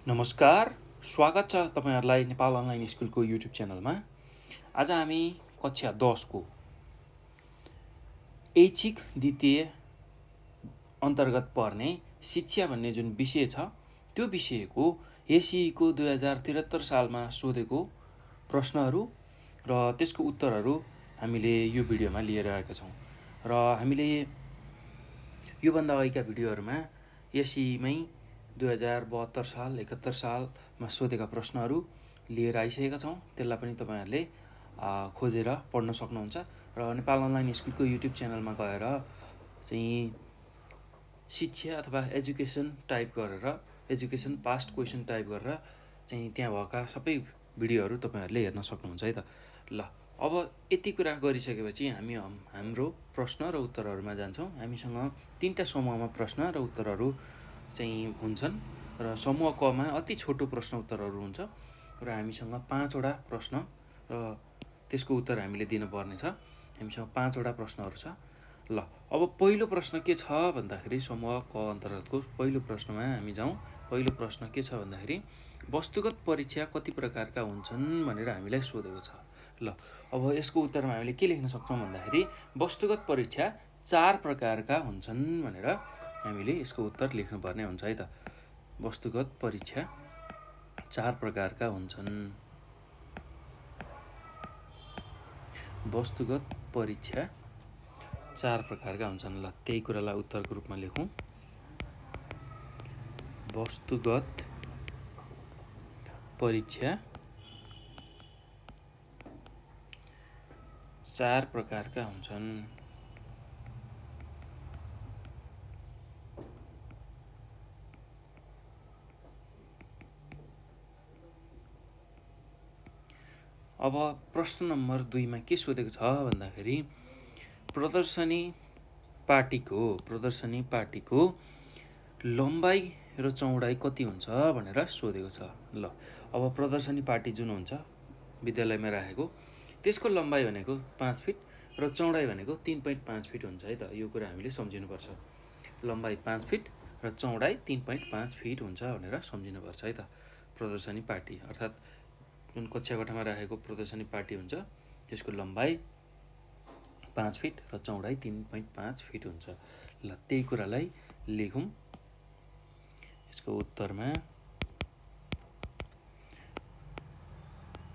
नमस्कार, स्वागत छ तपाईहरुलाई नेपाल अनलाइन स्कुलको युट्युब च्यानलमा। आज हामी कक्षा 10 को ऐच्छिक द्वितीय अन्तर्गत पर्ने शिक्षा भन्ने जुन विषय छ, त्यो विषयको एसईको 2073 सालमा सोधेको प्रश्नहरू र त्यसको उत्तरहरू हामीले यो भिडियोमा लिएर आएका छौँ। र हामीले योभन्दा अगाडिका भिडियोहरूमा एसईमै 2072 साल 71 सालमा सोधेका प्रश्नहरू लिएर आइसकेका छौँ। त्यसलाई पनि तपाईहरुले खोजेर पढ्न सक्नुहुन्छ र नेपाल अनलाइन स्कुलको युट्युब च्यानलमा गएर चाहिँ शिक्षा अथवा एजुकेसन टाइप गरेर एजुकेसन पास्ट क्वेसन टाइप गरेर चाहिँ त्यहाँ भएका सबै भिडियोहरू तपाईहरुले हेर्न सक्नुहुन्छ है त। ल अब यति कुरा गरिसकेपछि हामी हाम्रो प्रश्न र उत्तरहरूमा जान्छौँ। हामीसँग 3टा समूहमा प्रश्न र उत्तरहरू चाहिँ हुन्छन् र समूह कमा अति छोटो प्रश्न उत्तरहरू हुन्छ र हामीसँग 5वटा प्रश्न र त्यसको उत्तर हामीले दिनुपर्ने छ। हामीसँग 5वटा प्रश्नहरू छ। ल अब पहिलो प्रश्न के छ भन्दाखेरि समूह क अन्तर्गतको पहिलो प्रश्नमा हामी जाउँ। पहिलो प्रश्न के छ भन्दाखेरि वस्तुगत परीक्षा कति प्रकारका हुन्छन् भनेर हामीलाई सोधेको छ। ल अब यसको उत्तरमा हामीले के लेख्न सक्छौँ भन्दाखेरि वस्तुगत परीक्षा 4 प्रकारका हुन्छन् भनेर हामीले यसको उत्तर लेख्नुपर्ने हुन्छ है त। वस्तुगत परीक्षा 4 प्रकारका हुन्छन्। वस्तुगत परीक्षा 4 प्रकारका हुन्छन्। ल त्यही कुरालाई उत्तरको रूपमा लेखौँ। वस्तुगत परीक्षा 4 प्रकारका हुन्छन्। अब प्रश्न नम्बर 2 मा के सोधेको छ भन्दाखेरि प्रदर्शनी पार्टीको लम्बाई र चौडाइ कति हुन्छ भनेर सोधेको छ। ल अब प्रदर्शनी पार्टी जुन हुन्छ विद्यालयमा राखेको त्यसको लम्बाइ भनेको 5 फिट र चौडाइ भनेको 3.5 फिट हुन्छ है त। यो कुरा हामीले सम्झिनुपर्छ। लम्बाइ 5 फिट र चौडाइ 3.5 फिट हुन्छ भनेर सम्झिनुपर्छ है त। प्रदर्शनी पार्टी अर्थात् जुन कक्षा कोठामा राखेको प्रदर्शनी पार्टी हुन्छ त्यसको लम्बाइ 5 फिट र चौडाइ 3.5 फिट हुन्छ। ल त्यही कुरालाई लेखौँ यसको उत्तरमा।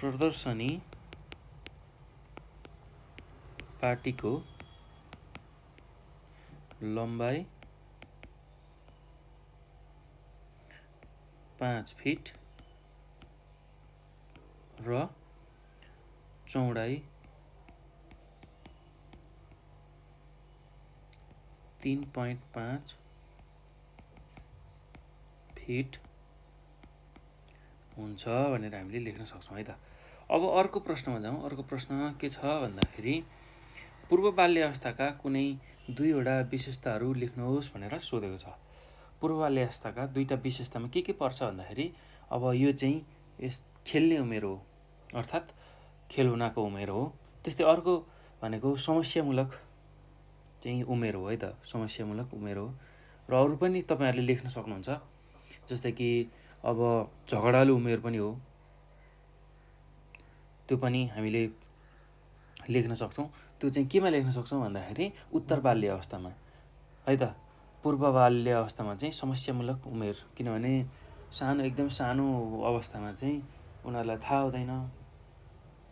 प्रदर्शनी पार्टीको लम्बाइ 5 फिट र चौडाइ 3.5 फिट हुन्छ भनेर हामीले लेख्न सक्छौँ है त। अब अर्को प्रश्नमा जाउँ। अर्को प्रश्न के छ भन्दाखेरि पूर्व बाल्य अवस्थाका कुनै 2वटा विशेषताहरू लेख्नुहोस् भनेर सोधेको छ। पूर्व बाल्य अवस्थाका 2टा विशेषतामा के पर्छ भन्दाखेरि अब यो चाहिँ खेल्ने उमेर हो अर्थात् खेलौनाको उमेर हो। त्यस्तै अर्को भनेको समस्यामूलक चाहिँ उमेर हो है त। समस्यामूलक उमेर हो र अरू पनि तपाईहरुले लेख्न सक्नुहुन्छ। जस्तै कि अब झगडालु उमेर पनि हो, त्यो पनि हामीले लेख्न सक्छौँ। त्यो चाहिँ केमा लेख्न सक्छौँ भन्दाखेरि उत्तर बाल्य अवस्थामा है त। पूर्व बाल्य अवस्थामा चाहिँ समस्यामूलक उमेर, किनभने एकदम सानो अवस्थामा चाहिँ उनीहरूलाई थाहा हुँदैन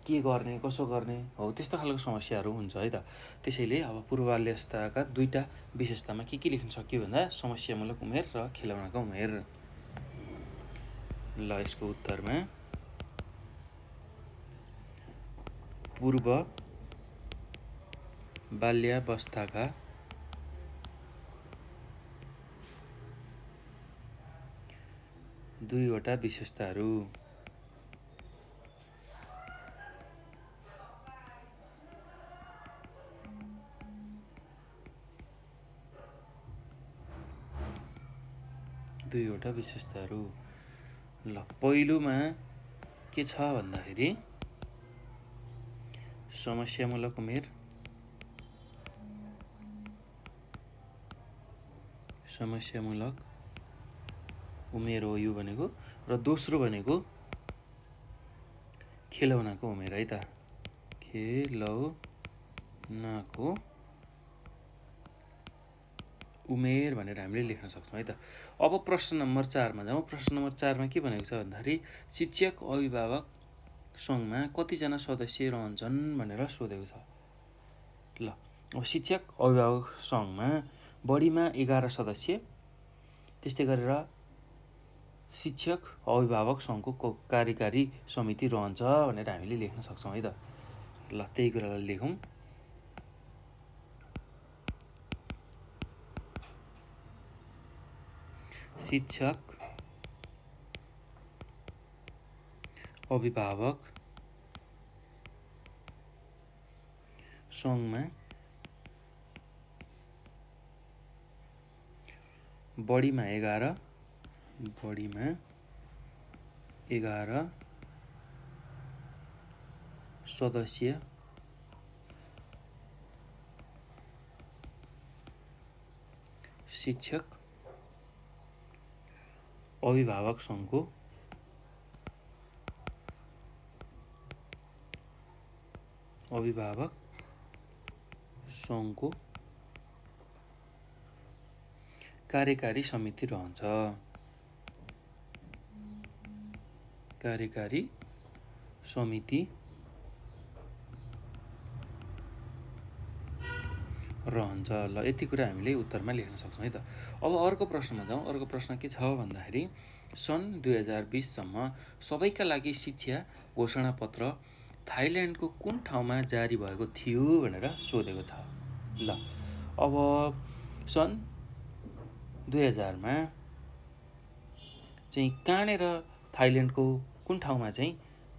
के गर्ने कसो गर्ने हो, त्यस्तो खालको समस्याहरू हुन्छ है त। त्यसैले अब पूर्व बाल्य अवस्थाका 2टा विशेषतामा के लेख्न सकियो भन्दा समस्यामूलक उमेर र खेलौनाको उमेर। ल यसको उत्तरमा पूर्व बाल्यावस्थाका 2वटा विशेषताहरू। ल पहिलोमा के छ भन्दाखेरि समस्यामूलक उमेर उमेर हो यो भनेको। र दोस्रो भनेको खेलौनाको उमेर है त, खेलौनाको उमेर भनेर हामीले लेख्न सक्छौँ है त। अब प्रश्न नम्बर 4मा जाउँ। प्रश्न नम्बर 4मा के भनेको छ भन्दाखेरि शिक्षक अभिभावक सङ्घमा कतिजना सदस्य रहन्छन् भनेर सोधेको छ। ल अब शिक्षक अभिभावक सङ्घमा बढीमा 11 सदस्य, त्यस्तै गरेर शिक्षक अभिभावक सङ्घको कार्यकारी समिति रहन्छ भनेर हामीले लेख्न सक्छौँ है त। ल त्यही कुरालाई लेखौँ। शिक्षक अभिभावक सङ्घमा बढीमा 11 सदस्य शिक्षक अभिभावक सङ्घको कार्यकारी समिति रहन्छ। कार्यकारी समिति रहन्छ। ल यति कुरा हामीले उत्तरमा लेख्न सक्छौँ है त। अब अर्को प्रश्नमा जाउँ। अर्को प्रश्न के छ भन्दाखेरि सन् 2020सम्म सबैका लागि शिक्षा घोषणापत्र थाइल्यान्डको कुन ठाउँमा जारी भएको थियो भनेर सोधेको छ। ल अब सन् 2000मा चाहिँ कहाँनिर थाइल्यान्डको कुन ठाउँमा चाहिँ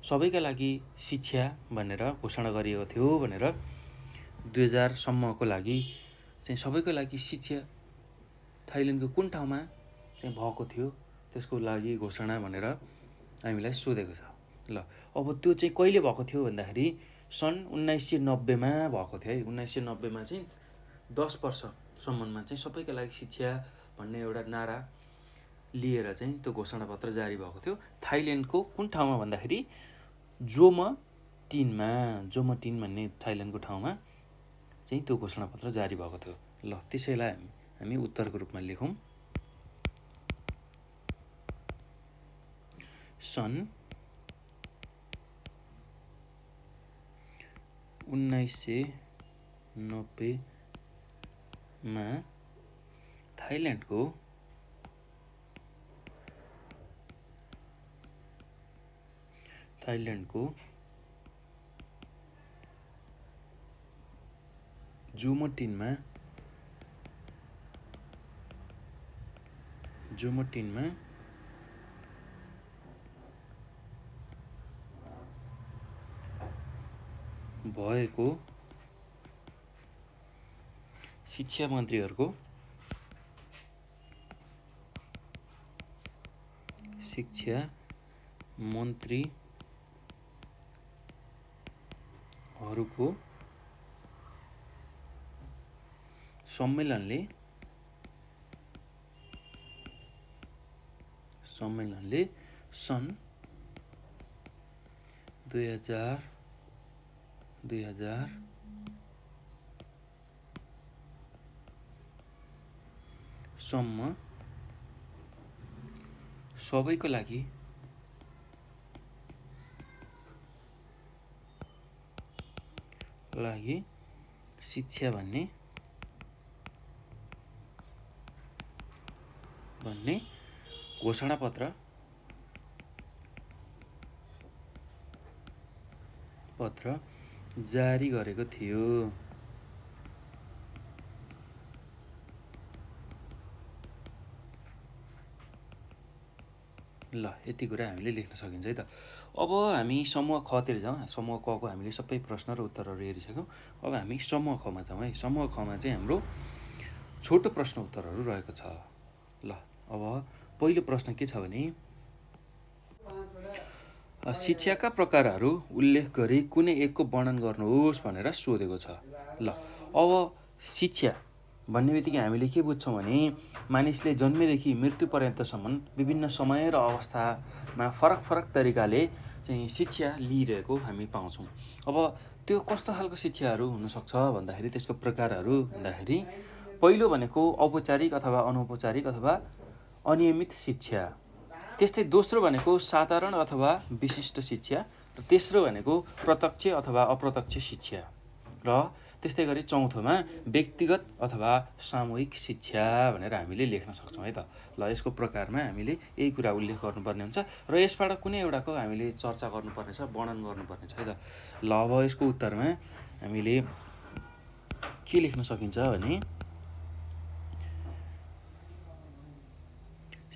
सबैका लागि शिक्षा भनेर घोषणा गरिएको थियो भनेर 2000सम्मको लागि चाहिँ सबैको लागि शिक्षा थाइल्यान्डको कुन ठाउँमा चाहिँ भएको थियो त्यसको लागि घोषणा भनेर हामीलाई सोधेको छ। ल अब त्यो चाहिँ कहिले भएको थियो भन्दाखेरि सन् 1990मा भएको थियो है। 1990मा चाहिँ 10 वर्षसम्ममा चाहिँ सबैका लागि शिक्षा भन्ने एउटा नारा लिएर चाहिँ त्यो घोषणापत्र जारी भएको थियो। थाइल्यान्डको कुन ठाउँमा भन्दाखेरि जोमटिन भन्ने थाइल्यान्डको ठाउँमा चाहिँ त्यो घोषणापत्र जारी भएको थियो। ल त्यसैलाई हामी उत्तरको रूपमा लेखौँ। सन् 1990मा थाइल्यान्डको जोमटिनमा भएको शिक्षा मन्त्रीहरूको सम्मेलनले सन् 2000 सम्म सबैको लागि शिक्षा भन्ने घोषणापत्र जारी गरेको थियो। ल यति कुरा हामीले लेख्न सकिन्छ है त। अब हामी समूह खतिर जाउँ। समूह कको हामीले सबै प्रश्न र उत्तरहरू हेरिसक्यौँ। अब हामी समूह खमा जाउँ है। समूह खमा चाहिँ हाम्रो छोटो प्रश्न उत्तरहरू रहेको छ। ल अब पहिलो प्रश्न के छ भने शिक्षाका प्रकारहरू उल्लेख गरी कुनै एकको वर्णन गर्नुहोस् भनेर सोधेको छ। ल अब शिक्षा भन्ने बित्तिकै हामीले के बुझ्छौँ भने मानिसले जन्मेदेखि मृत्यु पर्यन्तसम्म विभिन्न समय र अवस्थामा फरक फरक तरिकाले चाहिँ शिक्षा लिइरहेको हामी पाउँछौँ। अब त्यो कस्तो खालको शिक्षाहरू हुनसक्छ भन्दाखेरि त्यसको प्रकारहरू भन्दाखेरि पहिलो भनेको औपचारिक अथवा अनौपचारिक अथवा अनियमित शिक्षा, त्यस्तै दोस्रो भनेको साधारण अथवा विशिष्ट शिक्षा, र तेस्रो भनेको प्रत्यक्ष अथवा अप्रत्यक्ष शिक्षा, र त्यस्तै गरी चौथोमा व्यक्तिगत अथवा सामूहिक शिक्षा भनेर हामीले लेख्न सक्छौँ है त। ल यसको प्रकारमा हामीले यही कुरा उल्लेख गर्नुपर्ने हुन्छ र यसबाट कुनै एउटाको हामीले चर्चा गर्नुपर्ने छ, वर्णन गर्नुपर्ने छ है त। ल अब यसको उत्तरमा हामीले के लेख्न सकिन्छ भने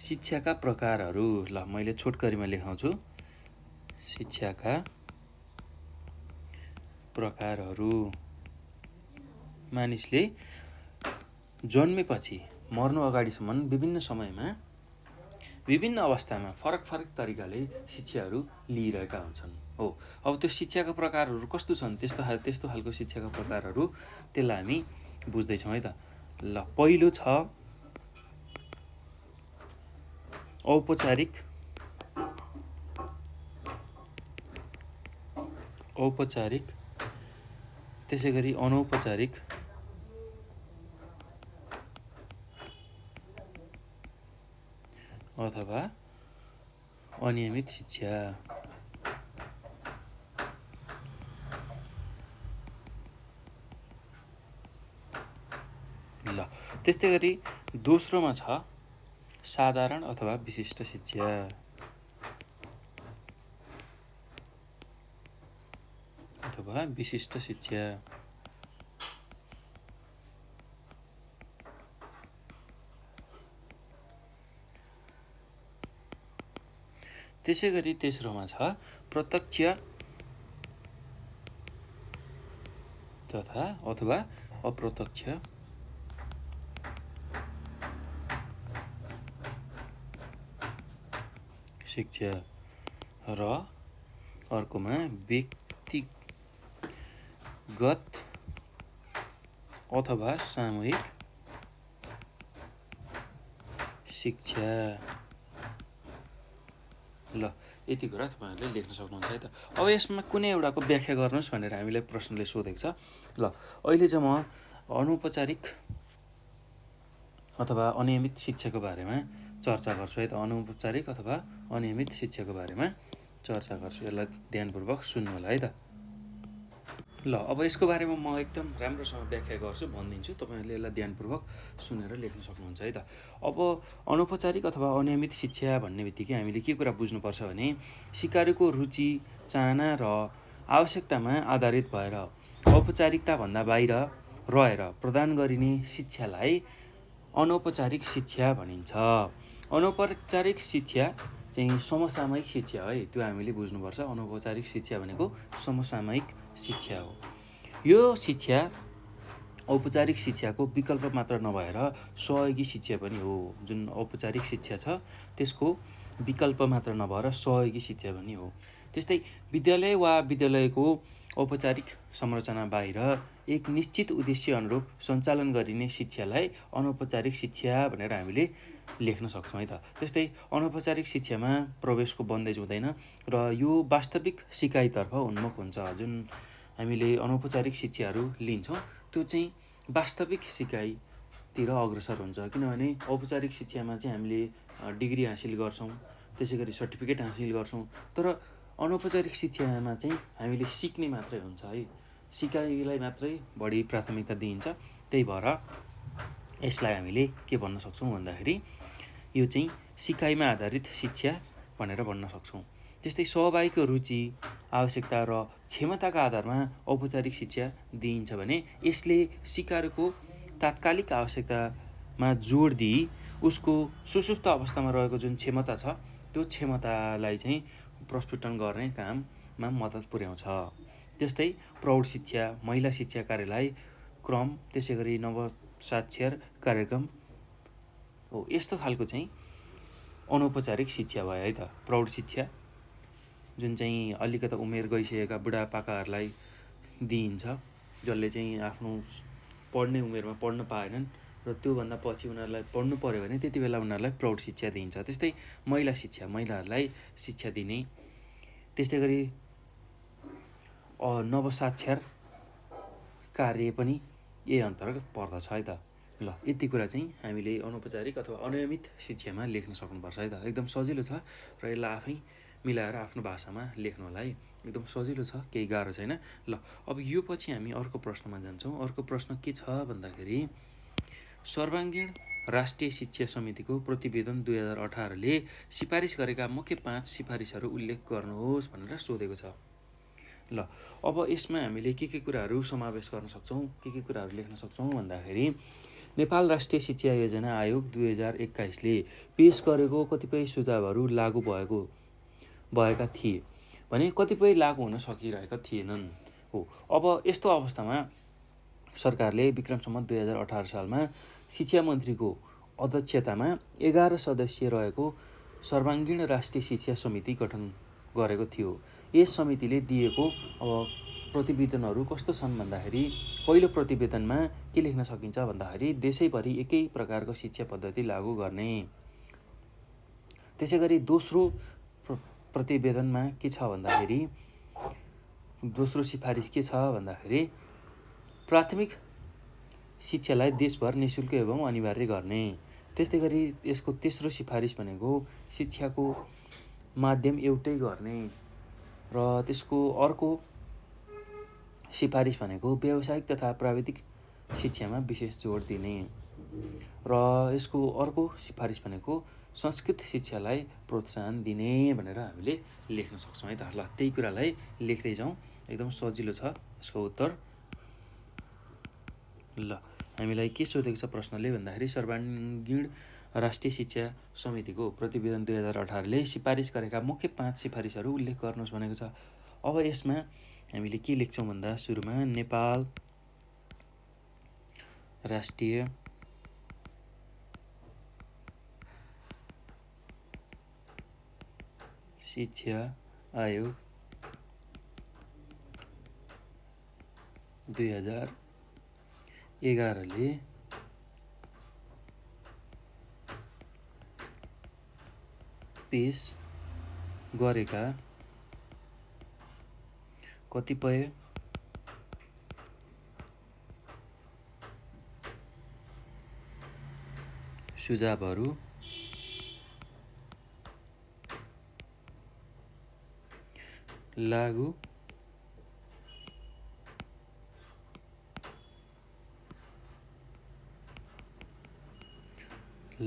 शिक्षाका प्रकारहरू। ल मैले छोटकरीमा लेखाउँछु। शिक्षाका प्रकारहरू। मानिसले जन्मेपछि मर्नु अगाडिसम्म विभिन्न समयमा विभिन्न अवस्थामा फरक फरक तरिकाले शिक्षाहरू लिइरहेका हुन्छन् हो। अब त्यो शिक्षाका प्रकारहरू कस्तो छन्, त्यस्तो खालको शिक्षाका प्रकारहरू, त्यसलाई हामी बुझ्दैछौँ है त। ल पहिलो छ औपचारिक त्यसै गरी अनौपचारिक अथवा अनियमित शिक्षा। ल त्यस्तै गरी दोस्रोमा छ साधारण अथवा विशिष्ट शिक्षा। त्यसै गरी तेस्रोमा छ प्रत्यक्ष तथा अथवा अप्रत्यक्ष शिक्षा, र अर्कोमा व्यक्तिगत अथवा सामूहिक शिक्षा। ल यति कुरा तपाईँहरूले लेख्न सक्नुहुन्छ है त। अब यसमा कुनै एउटाको व्याख्या गर्नुहोस् भनेर हामीलाई प्रश्नले सोधेको छ। ल अहिले चाहिँ म अनौपचारिक अथवा अनियमित शिक्षाको बारेमा चर्चा गर्छु है त। अनौपचारिक अथवा अनियमित शिक्षाको बारेमा चर्चा गर्छु। यसलाई ध्यानपूर्वक सुन्नु होला है त। ल अब यसको बारेमा म एकदम राम्रोसँग व्याख्या गर्छु, भनिदिन्छु, तपाईँहरूले यसलाई ध्यानपूर्वक सुनेर लेख्न सक्नुहुन्छ है त। अब अनौपचारिक अथवा अनियमित शिक्षा भन्ने बित्तिकै हामीले के कुरा बुझ्नुपर्छ भने सिकारुको रुचि, चाहना र आवश्यकतामा आधारित भएर औपचारिकताभन्दा बाहिर रहेर प्रदान गरिने शिक्षालाई अनौपचारिक शिक्षा भनिन्छ। अनौपचारिक शिक्षा चाहिँ समसामयिक शिक्षा है, त्यो हामीले बुझ्नुपर्छ। अनौपचारिक शिक्षा भनेको समसामयिक शिक्षा हो। यो शिक्षा औपचारिक शिक्षाको विकल्प मात्र नभएर सहयोगी शिक्षा पनि हो। जुन औपचारिक शिक्षा छ त्यसको विकल्प मात्र नभएर सहयोगी शिक्षा पनि हो। त्यस्तै विद्यालय वा विद्यालयको औपचारिक संरचना बाहिर एक निश्चित उद्देश्य अनुरूप सञ्चालन गरिने शिक्षालाई अनौपचारिक शिक्षा भनेर हामीले लेख्न सक्छौँ है त। त्यस्तै अनौपचारिक शिक्षामा प्रवेशको बन्देज हुँदैन र यो वास्तविक सिकाइतर्फ उन्मुख हुन्छ। जुन हामीले अनौपचारिक शिक्षाहरू लिन्छौँ त्यो चाहिँ वास्तविक सिकाइतिर अग्रसर हुन्छ। किनभने औपचारिक शिक्षामा चाहिँ हामीले डिग्री हासिल गर्छौँ, त्यसै गरी सर्टिफिकेट हासिल गर्छौँ, तर अनौपचारिक शिक्षामा चाहिँ हामीले सिक्ने मात्रै हुन्छ है, सिकाइलाई मात्रै बढी प्राथमिकता दिइन्छ। त्यही भएर यसलाई हामीले के भन्न सक्छौँ भन्दाखेरि यो चाहिँ सिकाइमा आधारित शिक्षा भनेर भन्न सक्छौँ। त्यस्तै सहभागीको रुचि, आवश्यकता र क्षमताका आधारमा औपचारिक शिक्षा दिइन्छ भने यसले सिकारुको तात्कालिक आवश्यकतामा जोड दिई उसको सुसुप्त अवस्थामा रहेको जुन क्षमता छ त्यो क्षमतालाई चाहिँ प्रस्फुटन गर्ने काममा मद्दत पुर्याउँछ। त्यस्तै प्रौढ शिक्षा, महिला शिक्षा कार्यक्रम, त्यसै गरी नवसाक्षर कार्यक्रम हो। यस्तो खालको चाहिँ अनौपचारिक शिक्षा भयो है त। प्रौढ शिक्षा जुन चाहिँ अलिकता उमेर गइसकेका बुढापाकाहरूलाई दिइन्छ, जसले चाहिँ आफ्नो पढ्ने उमेरमा पढ्न पाएनन् र त्योभन्दा पछि उनीहरूलाई पढ्नु पऱ्यो भने त्यति बेला उनीहरूलाई प्रौढ शिक्षा दिइन्छ। त्यस्तै महिला शिक्षा, महिलाहरूलाई शिक्षा दिने। त्यस्तै गरी नवसाक्षर कार्य पनि यही अन्तर्गत पर्दछ है त। ल यति कुरा चाहिँ हामीले अनौपचारिक अथवा अनियमित शिक्षामा लेख्न सक्नुपर्छ है त। एकदम सजिलो छ र यसलाई आफै मिलाएर आफ्नो भाषामा लेख्नलाई एकदम सजिलो छ, केही गाह्रो छैन। ल अब यो पछि हामी अर्को प्रश्नमा जान्छौँ। अर्को प्रश्न के छ भन्दाखेरि सर्वाङ्गीण राष्ट्रिय शिक्षा समितिको प्रतिवेदन 2018ले सिफारिस गरेका मुख्य 5 सिफारिसहरू उल्लेख गर्नुहोस् भनेर सोधेको छ। ल अब यसमा हामीले के कुराहरू समावेश गर्न सक्छौँ, के कुराहरू लेख्न सक्छौँ भन्दाखेरि नेपाल राष्ट्रिय शिक्षा योजना आयोग 2021ले पेश गरेको कतिपय सुझावहरू लागू भएका थिए भने कतिपय लागू हुन सकिरहेका थिएनन् हो। अब यस्तो अवस्थामा सरकारले विक्रम सम्वत 2018 सालमा शिक्षा मन्त्रीको अध्यक्षतामा 11 सदस्यीय रहेको सर्वाङ्गीण राष्ट्रिय शिक्षा समिति गठन गरेको थियो। यस समितिले दिएको अब प्रतिवेदनहरू कस्तो छन् भन्दाखेरि पहिलो प्रतिवेदनमा के लेख्न सकिन्छ भन्दाखेरि देशैभरि एकै प्रकारको शिक्षा पद्धति लागू गर्ने। त्यसै गरी दोस्रो प्रतिवेदनमा के छ भन्दाखेरि दोस्रो सिफारिस के छ भन्दाखेरि प्राथमिक शिक्षालाई देशभर निःशुल्क एवं अनिवार्य गर्ने। त्यस्तै गरी यसको तेस्रो सिफारिस भनेको शिक्षाको माध्यम एउटै गर्ने र त्यसको अर्को सिफारिस भनेको व्यावसायिक तथा प्राविधिक शिक्षामा विशेष जोड दिने र यसको अर्को सिफारिस भनेको संस्कृत शिक्षालाई प्रोत्साहन दिने भनेर हामीले लेख्न सक्छौँ है त। ल त्यही कुरालाई लेख्दै जाउँ, एकदम सजिलो छ यसको उत्तर। ल हामीलाई के सोधेको छ प्रश्नले भन्दाखेरि सर्वाङ्गीण राष्ट्रिय शिक्षा समितिको प्रतिवेदन 2018ले सिफारिस गरेका मुख्य 5 सिफारिसहरू उल्लेख गर्नुहोस् भनेको छ। अब यसमा हामीले के लेख्छौँ भन्दा सुरुमा नेपाल राष्ट्रिय शिक्षा आयोग 2011ले पेश गरेका कतिपय सुझावहरू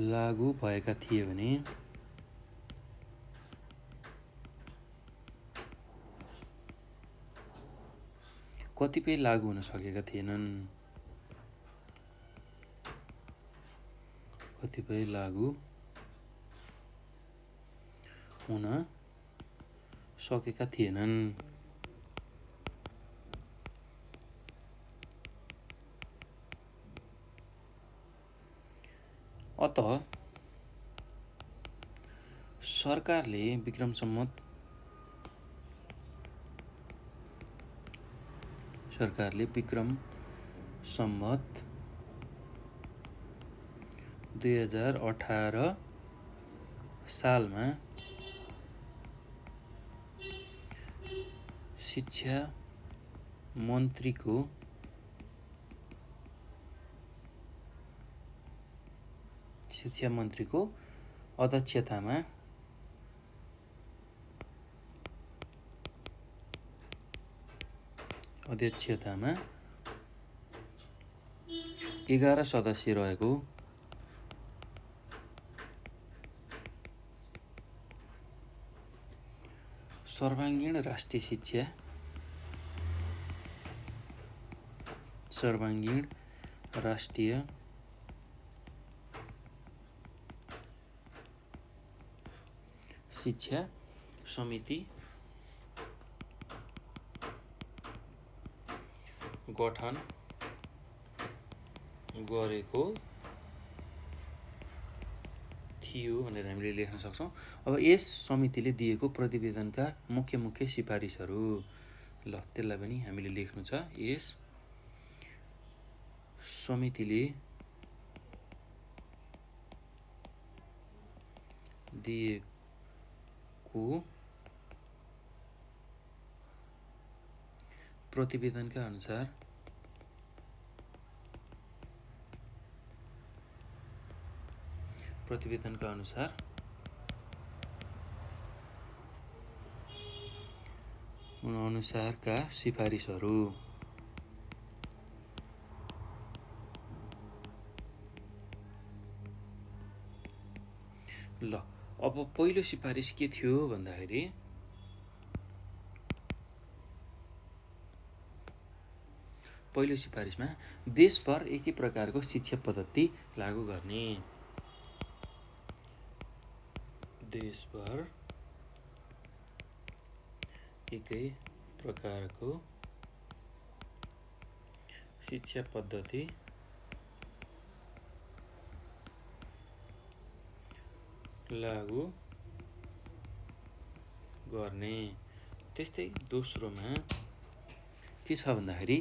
लागू भएका थिए भने कतिपय लागू हुन सकेका थिएनन्। कतिपय लागू हुन सकेका थिएनन्। अतः सरकारले विक्रम सम्वत 2018 सालमा शिक्षा मन्त्रीको अध्यक्षतामा 11 सदस्य रहेको सर्वाङ्गीण राष्ट्रिय शिक्षा समिति गठन गरेको थियो भनेर हामीले लेख्न सक्छौँ। अब यस समितिले दिएको प्रतिवेदनका मुख्य सिफारिसहरू, ल त्यसलाई पनि हामीले लेख्नु छ। यस समितिले दिएको प्रतिवेदनका अनुसार अनुसारका सिफारिसहरू ल अब पहिलो सिफारिस के थियो भन्दाखेरि पहिलो सिफारिसमा देशभर एकै प्रकारको शिक्षा पद्धति लागू गर्ने। देशभर एकै प्रकारको शिक्षा पद्धति लागू गर्ने। त्यस्तै दोस्रोमा के छ भन्दाखेरि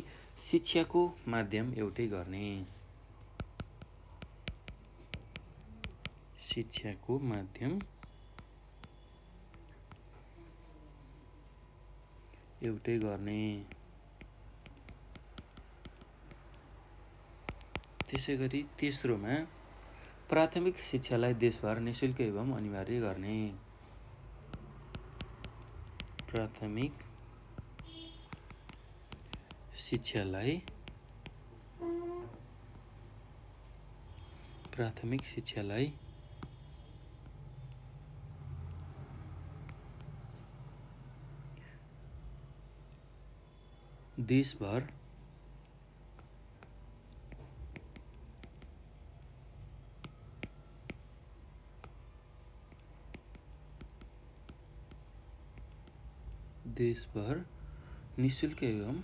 शिक्षाको माध्यम एउटै गर्ने। शिक्षाको माध्यम एउटै गर्ने। त्यसै गरी तेस्रोमा प्राथमिक शिक्षालाई देशभर निःशुल्क एवं अनिवार्य गर्ने। प्राथमिक शिक्षालाई देशभर निःशुल्क एवं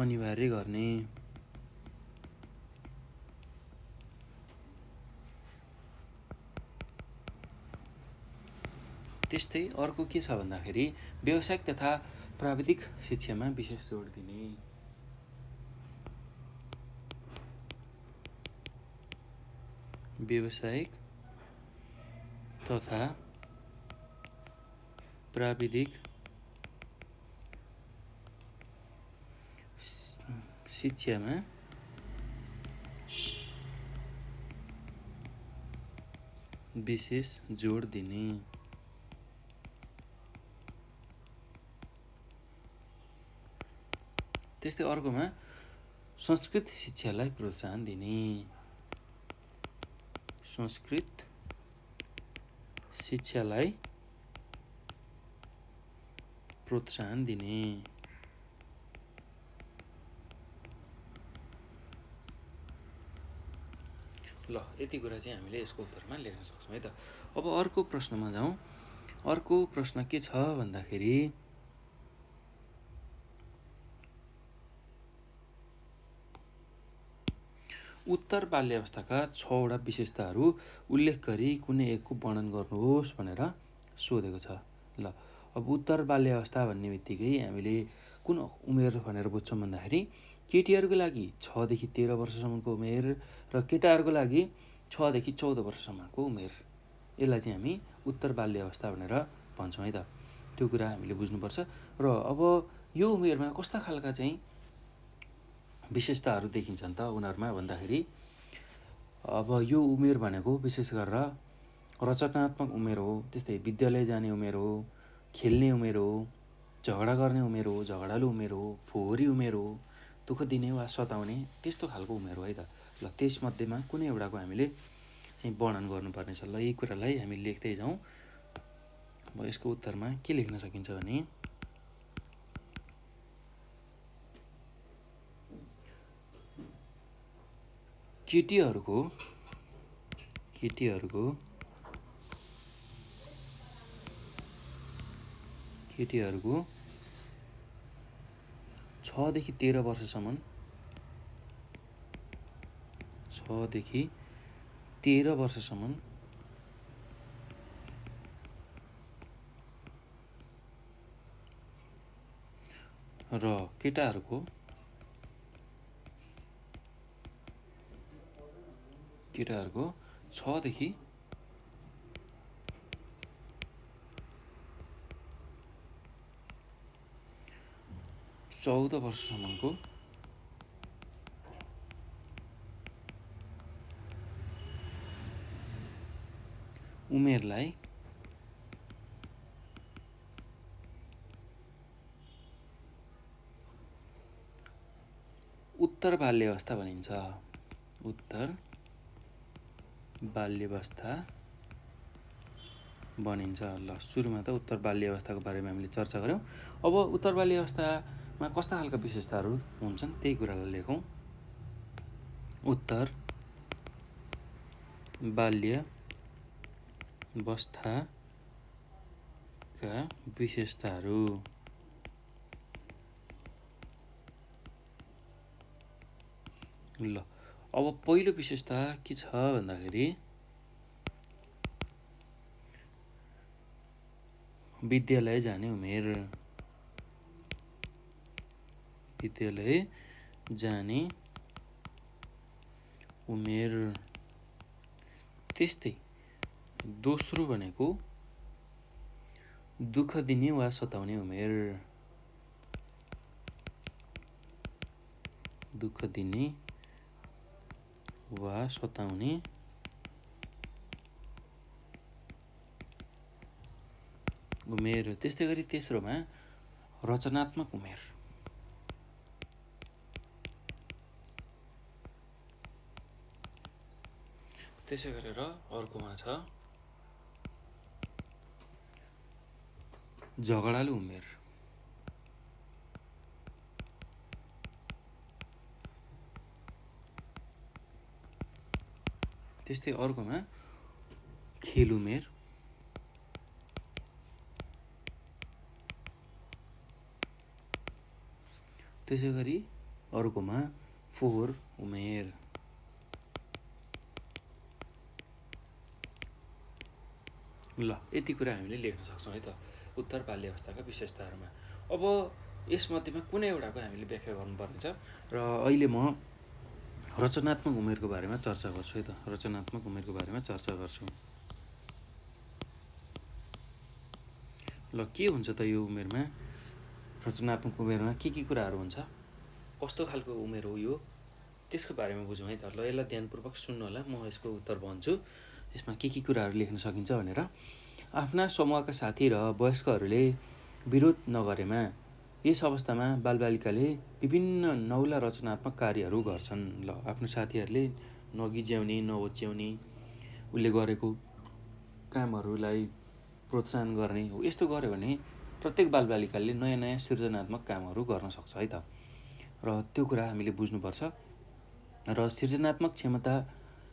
अनिवार्य गर्ने। त्यस्तै अर्को के छ भन्दाखेरि व्यावसायिक तथा प्राविधिक शिक्षामा विशेष जोड दिने। व्यावसायिक तथा प्राविधिक शिक्षामा विशेष जोड दिने। त्यस्तै अर्कोमा संस्कृत शिक्षालाई प्रोत्साहन दिने। संस्कृत शिक्षालाई प्रोत्साहन दिने। ल यति कुरा चाहिँ हामीले यसको उत्तरमा लेख्न सक्छौँ है त। अब अर्को प्रश्नमा जाउँ। अर्को प्रश्न के छ भन्दाखेरि उत्तर बाल्यावस्थाका 6वटा विशेषताहरू उल्लेख गरी कुनै एकको वर्णन गर्नुहोस् भनेर सोधेको छ। ल अब उत्तर बाल्यावस्था भन्ने बित्तिकै हामीले कुन उमेर भनेर बुझ्छौँ भन्दाखेरि केटीहरूको लागि 6 देखि 13 वर्षसम्मको उमेर र केटाहरूको लागि 6 देखि 14 वर्षसम्मको उमेर, यसलाई चाहिँ हामी उत्तर बाल्यावस्था भनेर भन्छौँ है त। त्यो कुरा हामीले बुझ्नुपर्छ। र अब यो उमेरमा कस्ता खालका चाहिँ विशेषताहरू देखिन्छन् त उनीहरूमा भन्दाखेरि अब यो उमेर भनेको विशेष गरेर रचनात्मक उमेर हो, त्यस्तै विद्यालय जाने उमेर हो, खेल्ने उमेर हो, झगडा गर्ने उमेर हो, झगडालु उमेर हो, फोहोरी उमेर हो, दुःख दिने वा सताउने त्यस्तो खालको उमेर हो है त। ल त्यसमध्येमा कुनै एउटाको हामीले चाहिँ वर्णन गर्नुपर्नेछ। ल यही कुरालाई हामी लेख्दै जाउँ। अब यसको उत्तरमा के लेख्न सकिन्छ भने केटीहरूको 6 देखि 13 वर्षसम्म र केटाहरूको 6 देखि 14 वर्षसम्मको उमेरलाई उत्तर बाल्यावस्था भनिन्छ। उत्तर बाल्यावस्था भनिन्छ। ल सुरुमा त उत्तर बाल्यावस्थाको बारेमा हामीले चर्चा गऱ्यौँ। अब उत्तर बाल्यावस्थामा कस्ता खालका विशेषताहरू हुन्छन् त्यही कुरालाई लेखौँ। उत्तर बाल्यावस्थाका विशेषताहरू। ल अब पहिलो विशेषता के छ भन्दाखेरि विद्यालय जाने उमेर। विद्यालय जाने उमेर। त्यस्तै दोस्रो भनेको दुःख दिने वा सताउने उमेर। दुःख दिने वा सताउने उमेर। त्यस्तै गरी तेस्रोमा रचनात्मक उमेर। त्यसै गरेर अर्कोमा छ झगडालु उमेर। त्यस्तै अर्कोमा खेल उमेर। त्यसै गरी अर्कोमा फोहोर उमेर। ल यति कुरा हामीले लेख्न सक्छौँ है त उत्तर बाल्यावस्थाका विशेषताहरूमा। अब यसमध्येमा कुनै एउटाको हामीले व्याख्या गर्नुपर्ने छ र अहिले म रचनात्मक उमेरको बारेमा चर्चा गर्छु है त। रचनात्मक उमेरको बारेमा चर्चा गर्छु। ल के हुन्छ त यो उमेरमा? रचनात्मक उमेरमा के कुराहरू हुन्छ, कस्तो खालको उमेर हो यो, त्यसको बारेमा बुझौँ है त। ल यसलाई ध्यानपूर्वक सुन्नु होला, म यसको उत्तर भन्छु यसमा के कुराहरू लेख्न सकिन्छ भनेर। आफ्ना समूहका साथी र वयस्कहरूले विरोध नगरेमा यस अवस्थामा बालबालिकाले विभिन्न नौला रचनात्मक कार्यहरू गर्छन्। ल आफ्नो साथीहरूले नगिज्याउने नहोच्याउने, उसले गरेको कामहरूलाई प्रोत्साहन गर्ने हो। यस्तो गर्यो भने प्रत्येक बालबालिकाले नयाँ नयाँ सृजनात्मक कामहरू गर्न सक्छ है त। र त्यो कुरा हामीले बुझ्नुपर्छ। र सृजनात्मक क्षमता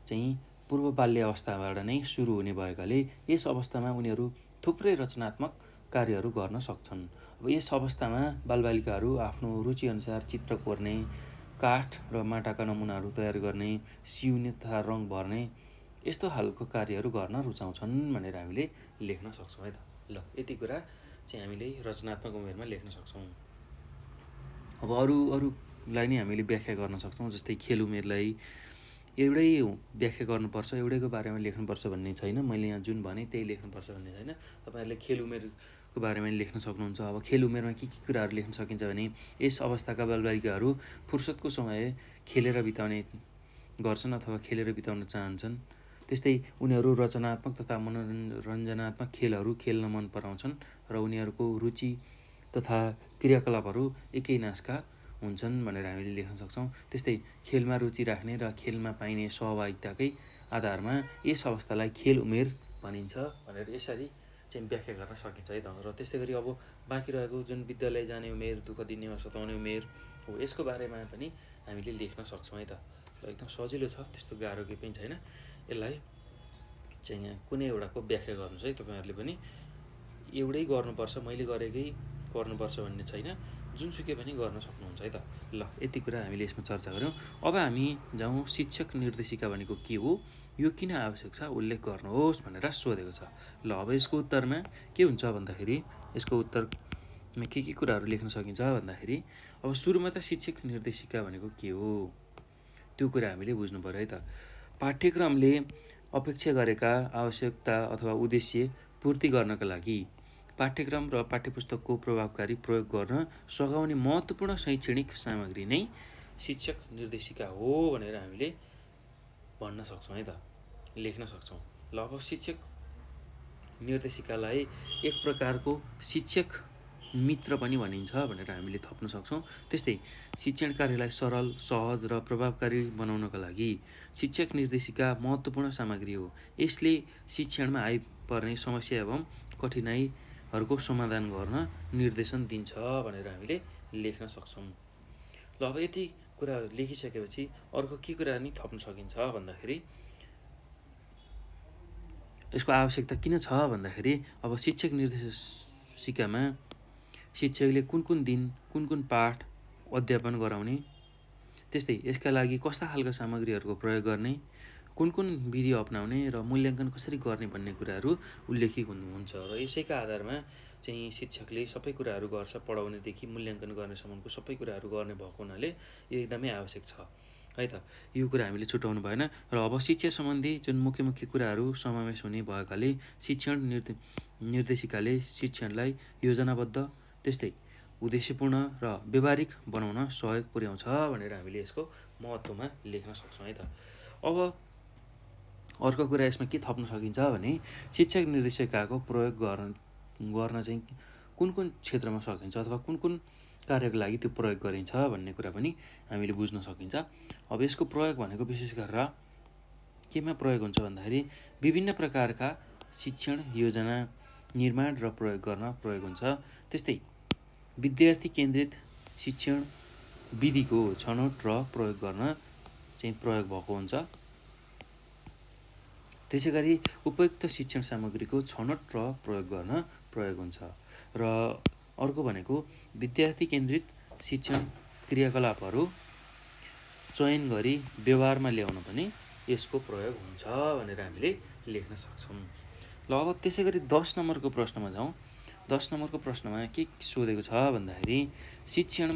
चाहिँ पूर्व बाल्य अवस्थाबाट नै सुरु हुने भएकाले यस अवस्थामा उनीहरू थुप्रै रचनात्मक कार्यहरू गर्न सक्छन्। अब यस अवस्थामा बालबालिकाहरू आफ्नो रुचिअनुसार चित्र कोर्ने, काठ र माटाका नमुनाहरू तयार गर्ने, सिउने तथा रङ भर्ने यस्तो खालको कार्यहरू गर्न रुचाउँछन् भनेर हामीले लेख्न सक्छौँ है त। ल यति कुरा चाहिँ हामीले रचनात्मक उमेरमा लेख्न सक्छौँ। अब अरूलाई नै हामीले व्याख्या गर्न सक्छौँ। जस्तै खेल उमेरलाई एउटै व्याख्या गर्नुपर्छ, एउटैको बारेमा लेख्नुपर्छ भन्ने छैन। मैले यहाँ जुन भने त्यही लेख्नुपर्छ भन्ने छैन। तपाईँहरूले खेल उमेरको बारेमा लेख्न सक्नुहुन्छ। अब खेल उमेरमा के कुराहरू लेख्न सकिन्छ भने यस अवस्थाका बालबालिकाहरू फुर्सदको समय खेलेर बिताउने गर्छन् अथवा खेलेर बिताउन चाहन्छन्। त्यस्तै उनीहरू रचनात्मक तथा मनोरञ्जनात्मक खेलहरू खेल्न मन पराउँछन् र उनीहरूको रुचि तथा क्रियाकलापहरू एकै नासका हुन्छन् भनेर हामीले लेख्न सक्छौँ। त्यस्तै खेलमा रुचि राख्ने र खेलमा पाइने सहभागिताकै आधारमा यस अवस्थालाई खेल उमेर भनिन्छ भनेर यसरी चाहिँ व्याख्या गर्न सकिन्छ है त। र त्यस्तै गरी अब बाँकी रहेको जुन विद्यालय जाने उमेर, दुःख दिने वा सताउने उमेर हो, यसको बारेमा पनि हामीले लेख्न सक्छौँ है त। र एकदम सजिलो छ, त्यस्तो गाह्रो केही पनि छैन। यसलाई चाहिँ यहाँ कुनै एउटाको व्याख्या गर्नुहोस् है तपाईँहरूले पनि। एउटै गर्नुपर्छ, मैले गरेकै गर्नुपर्छ भन्ने छैन, जुनसुकै पनि गर्न सक्नुहुन्छ है त। ल यति कुरा हामीले यसमा चर्चा गऱ्यौँ। अब हामी जाउँ शिक्षक निर्देशिका भनेको के हो, यो किन आवश्यक छ उल्लेख गर्नुहोस् भनेर सोधेको छ। ल अब यसको उत्तरमा के हुन्छ भन्दाखेरि यसको उत्तर के कुराहरू लेख्न सकिन्छ भन्दाखेरि अब सुरुमा त शिक्षक निर्देशिका भनेको के हो त्यो कुरा हामीले बुझ्नु पऱ्यो है त। पाठ्यक्रमले अपेक्षा गरेका आवश्यकता अथवा उद्देश्य पूर्ति गर्नका लागि पाठ्यक्रम र पाठ्यपुस्तकको प्रभावकारी प्रयोग गर्न सघाउने महत्त्वपूर्ण शैक्षणिक सामग्री नै शिक्षक निर्देशिका हो भनेर हामीले भन्न सक्छौँ है त, लेख्न सक्छौँ। ल अब शिक्षक निर्देशिकालाई एक प्रकारको शिक्षक मित्र पनि भनिन्छ भनेर हामीले थप्न सक्छौँ। त्यस्तै शिक्षण कार्यलाई सरल, सहज र प्रभावकारी बनाउनका लागि शिक्षक निर्देशिका महत्त्वपूर्ण सामग्री हो। यसले शिक्षणमा आइपर्ने समस्या एवं कठिनाइहरूको समाधान गर्न निर्देशन दिन्छ भनेर हामीले लेख्न सक्छौँ। ल अब यति कुरा लेखिसकेपछि अर्को के कुरा नि थप्न सकिन्छ भन्दाखेरि यसको आवश्यकता किन छ भन्दाखेरि अब शिक्षक निर्देशिकामा शिक्षकले कुन दिन कुन पाठ अध्यापन गराउने, त्यस्तै यसका लागि कस्ता खालका सामग्रीहरूको प्रयोग गर्ने, कुन विधि अपनाउने र मूल्याङ्कन कसरी गर्ने भन्ने कुराहरू उल्लेखित हुन्छ र यसैका आधारमा चाहिँ शिक्षकले सबै कुराहरू गर्छ। पढाउनेदेखि मूल्याङ्कन गर्नेसम्मको सबै कुराहरू गर्ने भएको हुनाले यो एकदमै आवश्यक छ है त। यो कुरा हामीले छुटाउनु भएन। र अब शिक्षा सम्बन्धी जुन मुख्य कुराहरू समावेश हुने भएकाले शिक्षण निर्देशिकाले शिक्षणलाई योजनाबद्ध, त्यस्तै उद्देश्यपूर्ण र व्यावहारिक बनाउन सहयोग पुर्याउँछ भनेर हामीले यसको महत्त्वमा लेख्न सक्छौँ है त। अब अर्को कुरा यसमा के थप्न सकिन्छ भने शिक्षक निर्देशिकाको प्रयोग गर्न चाहिँ कुन क्षेत्रमा सकिन्छ अथवा कुन कार्यको लागि त्यो प्रयोग गरिन्छ भन्ने कुरा पनि हामीले बुझ्न सकिन्छ। अब यसको प्रयोग भनेको विशेष गरेर केमा प्रयोग हुन्छ भन्दाखेरि विभिन्न प्रकारका शिक्षण योजना निर्माण र प्रयोग गर्न प्रयोग हुन्छ। त्यस्तै विद्यार्थी केन्द्रित शिक्षण विधिको छनौट र प्रयोग गर्न चाहिँ प्रयोग भएको हुन्छ। त्यसै गरी उपयुक्त शिक्षण सामग्रीको छनौट र प्रयोग गर्न प्रयोग हुन्छ। र अर्को भनेको विद्यार्थी केन्द्रित शिक्षण क्रियाकलापहरू चयन गरी व्यवहारमा ल्याउन पनि यसको प्रयोग हुन्छ भनेर हामीले लेख्न सक्छौँ। ल अब त्यसै गरी 10 नम्बरको प्रश्नमा जाउँ। 10 नम्बरको प्रश्नमा के सोधेको छ भन्दाखेरि शिक्षण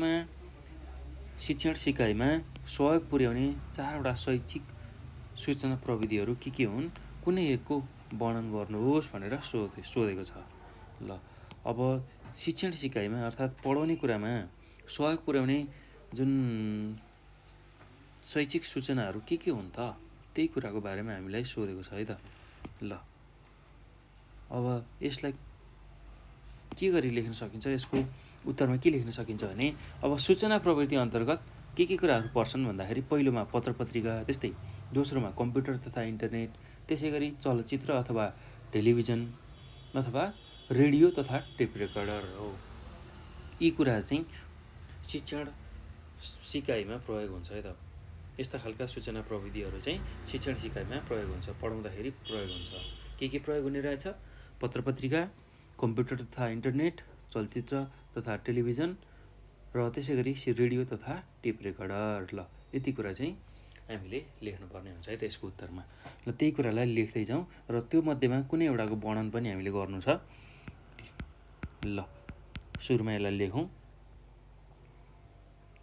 सिकाइमा सहयोग पुर्याउने 4वटा शैक्षिक सूचना प्रविधिहरू के हुन्, कुनै एकको वर्णन गर्नुहोस् भनेर सोधेको छ। ल अब शिक्षण सिकाइमा अर्थात् पढाउने कुरामा सहयोग पुर्याउने जुन शैक्षिक सूचनाहरू के हुन् त, त्यही कुराको बारेमा हामीलाई सोधेको छ है त। ल अब यसलाई के गरी लेख्न सकिन्छ, यसको उत्तरमा के लेख्न सकिन्छ भने अब सूचना प्रविधि अन्तर्गत के कुराहरू पर्छन् भन्दाखेरि पहिलोमा पत्र पत्रिका, त्यस्तै दोस्रोमा कम्प्युटर तथा इन्टरनेट, त्यसै गरी चलचित्र अथवा टेलिभिजन अथवा रेडियो तथा टेप रेकर्डर हो। यी कुरा चाहिँ शिक्षण सिकाइमा प्रयोग हुन्छ है त। यस्ता खालका सूचना प्रविधिहरू चाहिँ शिक्षण सिकाइमा प्रयोग हुन्छ, पढाउँदाखेरि प्रयोग हुन्छ। के प्रयोग हुने रहेछ? पत्र पत्रिका, कम्प्युटर तथा इन्टरनेट, चलचित्र तथा टेलिभिजन र त्यसै गरी रेडियो तथा टेप रेकर्डर। ल यति कुरा चाहिँ हामीले लेख्नुपर्ने हुन्छ है त यसको उत्तरमा। ल त्यही कुरालाई लेख्दै जाउँ र त्यो मध्येमा कुनै एउटाको वर्णन पनि हामीले गर्नु छ। ल सुरुमा यसलाई लेखौँ।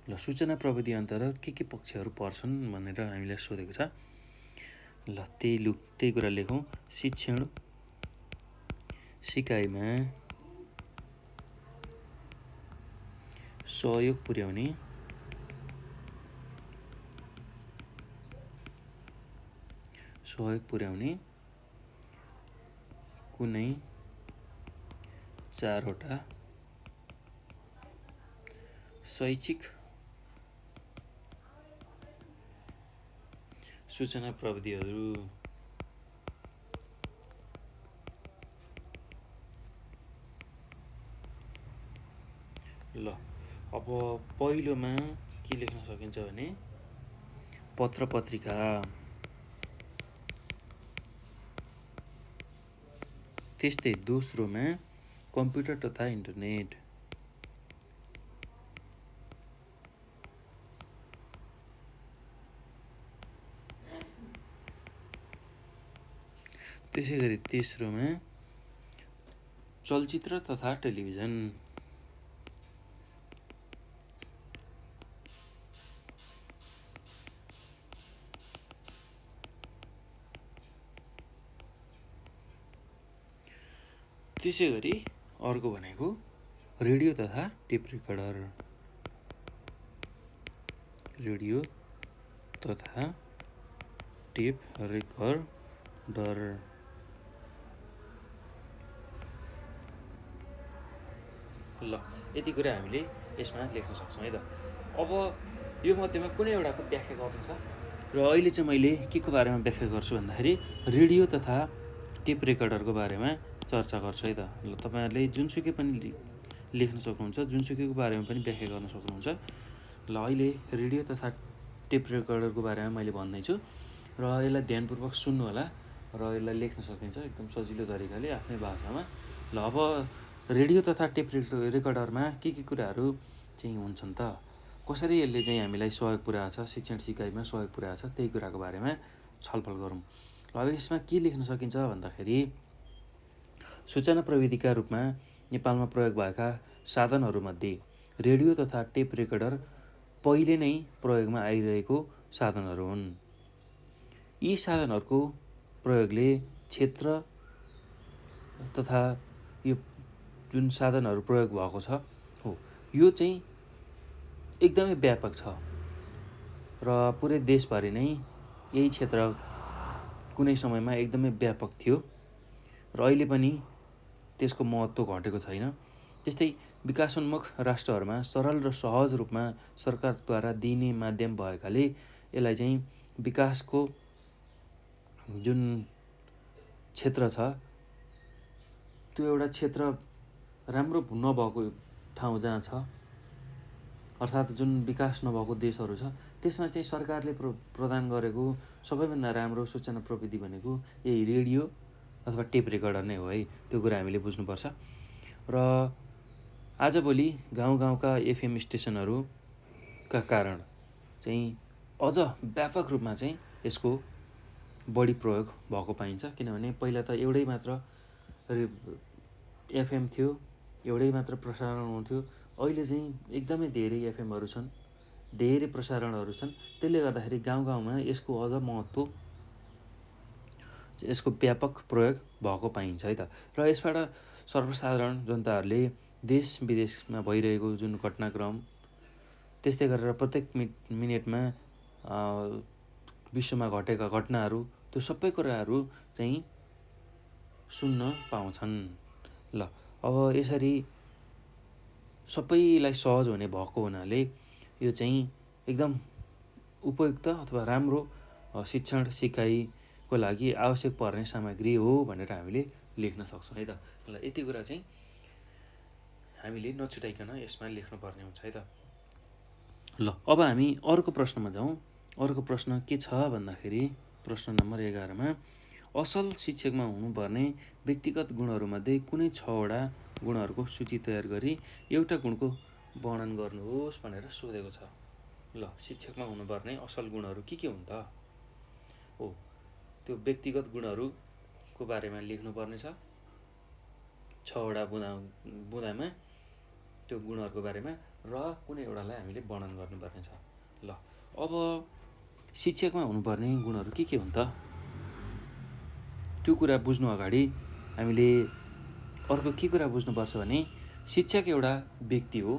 ल सूचना प्रविधि अन्तर्गत के पक्षहरू पर्छन् भनेर हामीलाई सोधेको छ। ल त्यही कुरा लेखौँ। शिक्षण सिकाइमा सहयोग पुर्याउने कुनै 4वटा शैक्षिक सूचना प्रविधिहरू। ल अब पहिलोमा के लेख्न सकिन्छ भने पत्र पत्रिका, त्यस्तै दोस्रोमा कम्प्युटर तथा इन्टरनेट, त्यसै गरी तेस्रोमा चलचित्र तथा टेलिभिजन, त्यसै गरी अर्को भनेको रेडियो तथा टेप रेकर्डर। रेडियो तथा टेप रेकर्डर। ल यति कुरा हामीले यसमा लेख्न सक्छौँ है त। अब यो मध्येमा कुनै एउटाको व्याख्या गर्नु छ र अहिले चाहिँ मैले के को बारेमा व्याख्या गर्छु भन्दाखेरि रेडियो तथा टेप रेकर्डरको बारेमा चर्चा गर्छु है त। ल तपाईँहरूले जुनसुकै पनि लेख्न सक्नुहुन्छ, जुनसुकैको बारेमा पनि व्याख्या गर्न सक्नुहुन्छ। ल अहिले रेडियो तथा टेप रेकर्डरको बारेमा मैले भन्दैछु र यसलाई ध्यानपूर्वक सुन्नु होला र यसलाई लेख्न सकिन्छ एकदम सजिलो तरिकाले आफ्नै भाषामा। ल अब रेडियो तथा टेप रेकर्डरमा के कुराहरू चाहिँ हुन्छन् त, कसरी यसले चाहिँ हामीलाई सहयोग पुर्याएको छ, शिक्षण सिकाइमा सहयोग पुर्याएको छ, त्यही कुराको बारेमा छलफल गरौँ। अब यसमा के लेख्न सकिन्छ भन्दाखेरि सूचना प्रविधिका रूपमा नेपालमा प्रयोग भएका साधनहरूमध्ये रेडियो तथा टेप रेकर्डर पहिले नै प्रयोगमा आइरहेको साधनहरू हुन्। यी साधनहरूको प्रयोगले क्षेत्र तथा यो जुन साधनहरू प्रयोग भएको छ हो यो चाहिँ एकदमै व्यापक छ र पुरै देशभरि नै यही क्षेत्र कुनै समयमा एकदमै व्यापक थियो र अहिले पनि त्यसको महत्त्व घटेको छैन। त्यस्तै विकासोन्मुख राष्ट्रहरूमा सरल र सहज रूपमा सरकारद्वारा दिइने माध्यम भएकाले यसलाई चाहिँ विकासको जुन क्षेत्र छ त्यो एउटा क्षेत्र राम्रो नभएको ठाउँ जहाँ छ, अर्थात् जुन विकास नभएको देशहरू छ त्यसमा चाहिँ सरकारले प्रदान गरेको सबैभन्दा राम्रो सूचना प्रविधि भनेको यही रेडियो अथवा टेप रेकर्डर नै हो है। त्यो कुरा हामीले बुझ्नुपर्छ। र आजभोलि गाउँका एफएम स्टेसनहरूका कारण चाहिँ अझ व्यापक रूपमा चाहिँ यसको बढी प्रयोग भएको पाइन्छ। किनभने पहिला त एउटै मात्र एफएम थियो, एउटै मात्र प्रसारण हुन्थ्यो। अहिले चाहिँ एकदमै धेरै एफएमहरू छन्, धेरै प्रसारणहरू छन्। त्यसले गर्दाखेरि गाउँमा यसको अझ महत्त्व, यसको व्यापक प्रयोग भएको पाइन्छ है त। र यसबाट सर्वसाधारण जनताहरूले देश विदेशमा भइरहेको जुन घटनाक्रम, त्यस्तै गरेर प्रत्येक मिनेटमा विश्वमा घटेका घटनाहरू, त्यो सबै कुराहरू चाहिँ सुन्न पाउँछन्। ल अब यसरी सबैलाई सहज हुने भएको हुनाले यो चाहिँ एकदम उपयुक्त अथवा राम्रो शिक्षण सिकाइको लागि आवश्यक पर्ने सामग्री हो भनेर हामीले लेख्न सक्छौँ है त। ल यति कुरा चाहिँ हामीले नछुटाइकन यसमा लेख्नुपर्ने हुन्छ है त। ल अब हामी अर्को प्रश्नमा जाउँ। अर्को प्रश्न के छ भन्दाखेरि प्रश्न नम्बर 11मा असल शिक्षकमा हुनुपर्ने व्यक्तिगत गुणहरूमध्ये कुनै 6वटा गुणहरूको सूची तयार गरी एउटा गुणको वर्णन गर्नुहोस् भनेर सोधेको छ। ल शिक्षकमा हुनुपर्ने असल गुणहरू के हुन् त? हो त्यो व्यक्तिगत गुणहरूको बारेमा लेख्नुपर्ने छ। 6वटा बुँदामा त्यो गुणहरूको बारेमा र कुनै एउटालाई हामीले वर्णन गर्नुपर्ने छ। ल अब शिक्षकमा हुनुपर्ने गुणहरू के हुन् त? त्यो कुरा बुझ्नु अगाडि हामीले अर्को के कुरा बुझ्नुपर्छ भने शिक्षक एउटा व्यक्ति हो।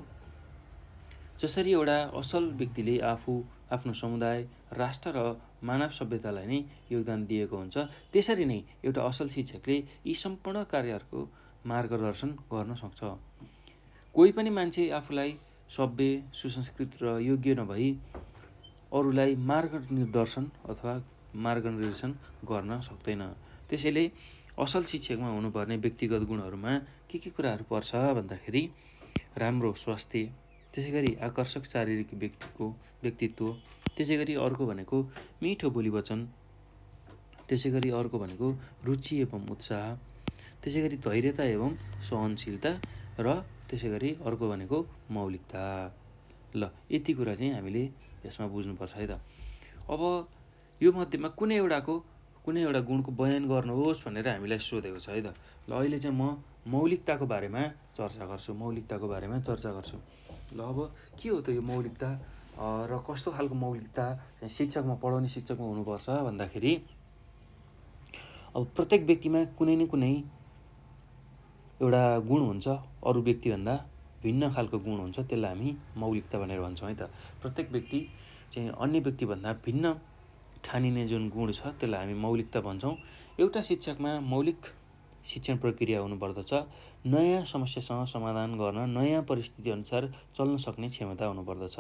जसरी एउटा असल व्यक्तिले आफ्नो समुदाय, राष्ट्र र मानव सभ्यतालाई नै योगदान दिएको हुन्छ, त्यसरी नै एउटा असल शिक्षकले यी सम्पूर्ण कार्यहरूको मार्गदर्शन गर्न सक्छ। कोही पनि मान्छे आफूलाई सभ्य, सुसंस्कृत र योग्य नभई अरूलाई मार्गनिर्देशन अथवा मार्गनिर्देशन गर्न सक्दैन। त्यसैले असल शिक्षकमा हुनुपर्ने व्यक्तिगत गुणहरूमा के कुराहरू पर्छ भन्दाखेरि राम्रो स्वास्थ्य, त्यसै गरी आकर्षक शारीरिक व्यक्तित्व, त्यसै गरी अर्को भनेको मिठो बोलीवचन, त्यसै गरी अर्को भनेको रुचि एवं उत्साह, त्यसै गरी धैर्यता एवं सहनशीलता र त्यसै गरी अर्को भनेको मौलिकता। ल यति कुरा चाहिँ हामीले यसमा बुझ्नुपर्छ है त। अब यो मध्येमा कुनै एउटा गुणको बयान गर्नुहोस् भनेर हामीलाई सोधेको छ है त। ल अहिले चाहिँ म मौलिकताको बारेमा चर्चा गर्छु। ल अब के हो त यो मौलिकता र कस्तो खालको मौलिकता पढाउने शिक्षकमा हुनुपर्छ भन्दाखेरि अब प्रत्येक व्यक्तिमा कुनै न कुनै एउटा गुण हुन्छ, अरू व्यक्तिभन्दा भिन्न खालको गुण हुन्छ, त्यसलाई हामी मौलिकता भनेर भन्छौँ है त। प्रत्येक व्यक्ति चाहिँ अन्य व्यक्तिभन्दा भिन्न ठानिने जुन गुण छ त्यसलाई हामी मौलिकता भन्छौँ। एउटा शिक्षकमा मौलिक शिक्षण प्रक्रिया हुनुपर्दछ। नयाँ समस्यासँग समाधान गर्न, नयाँ परिस्थितिअनुसार चल्न सक्ने क्षमता हुनुपर्दछ।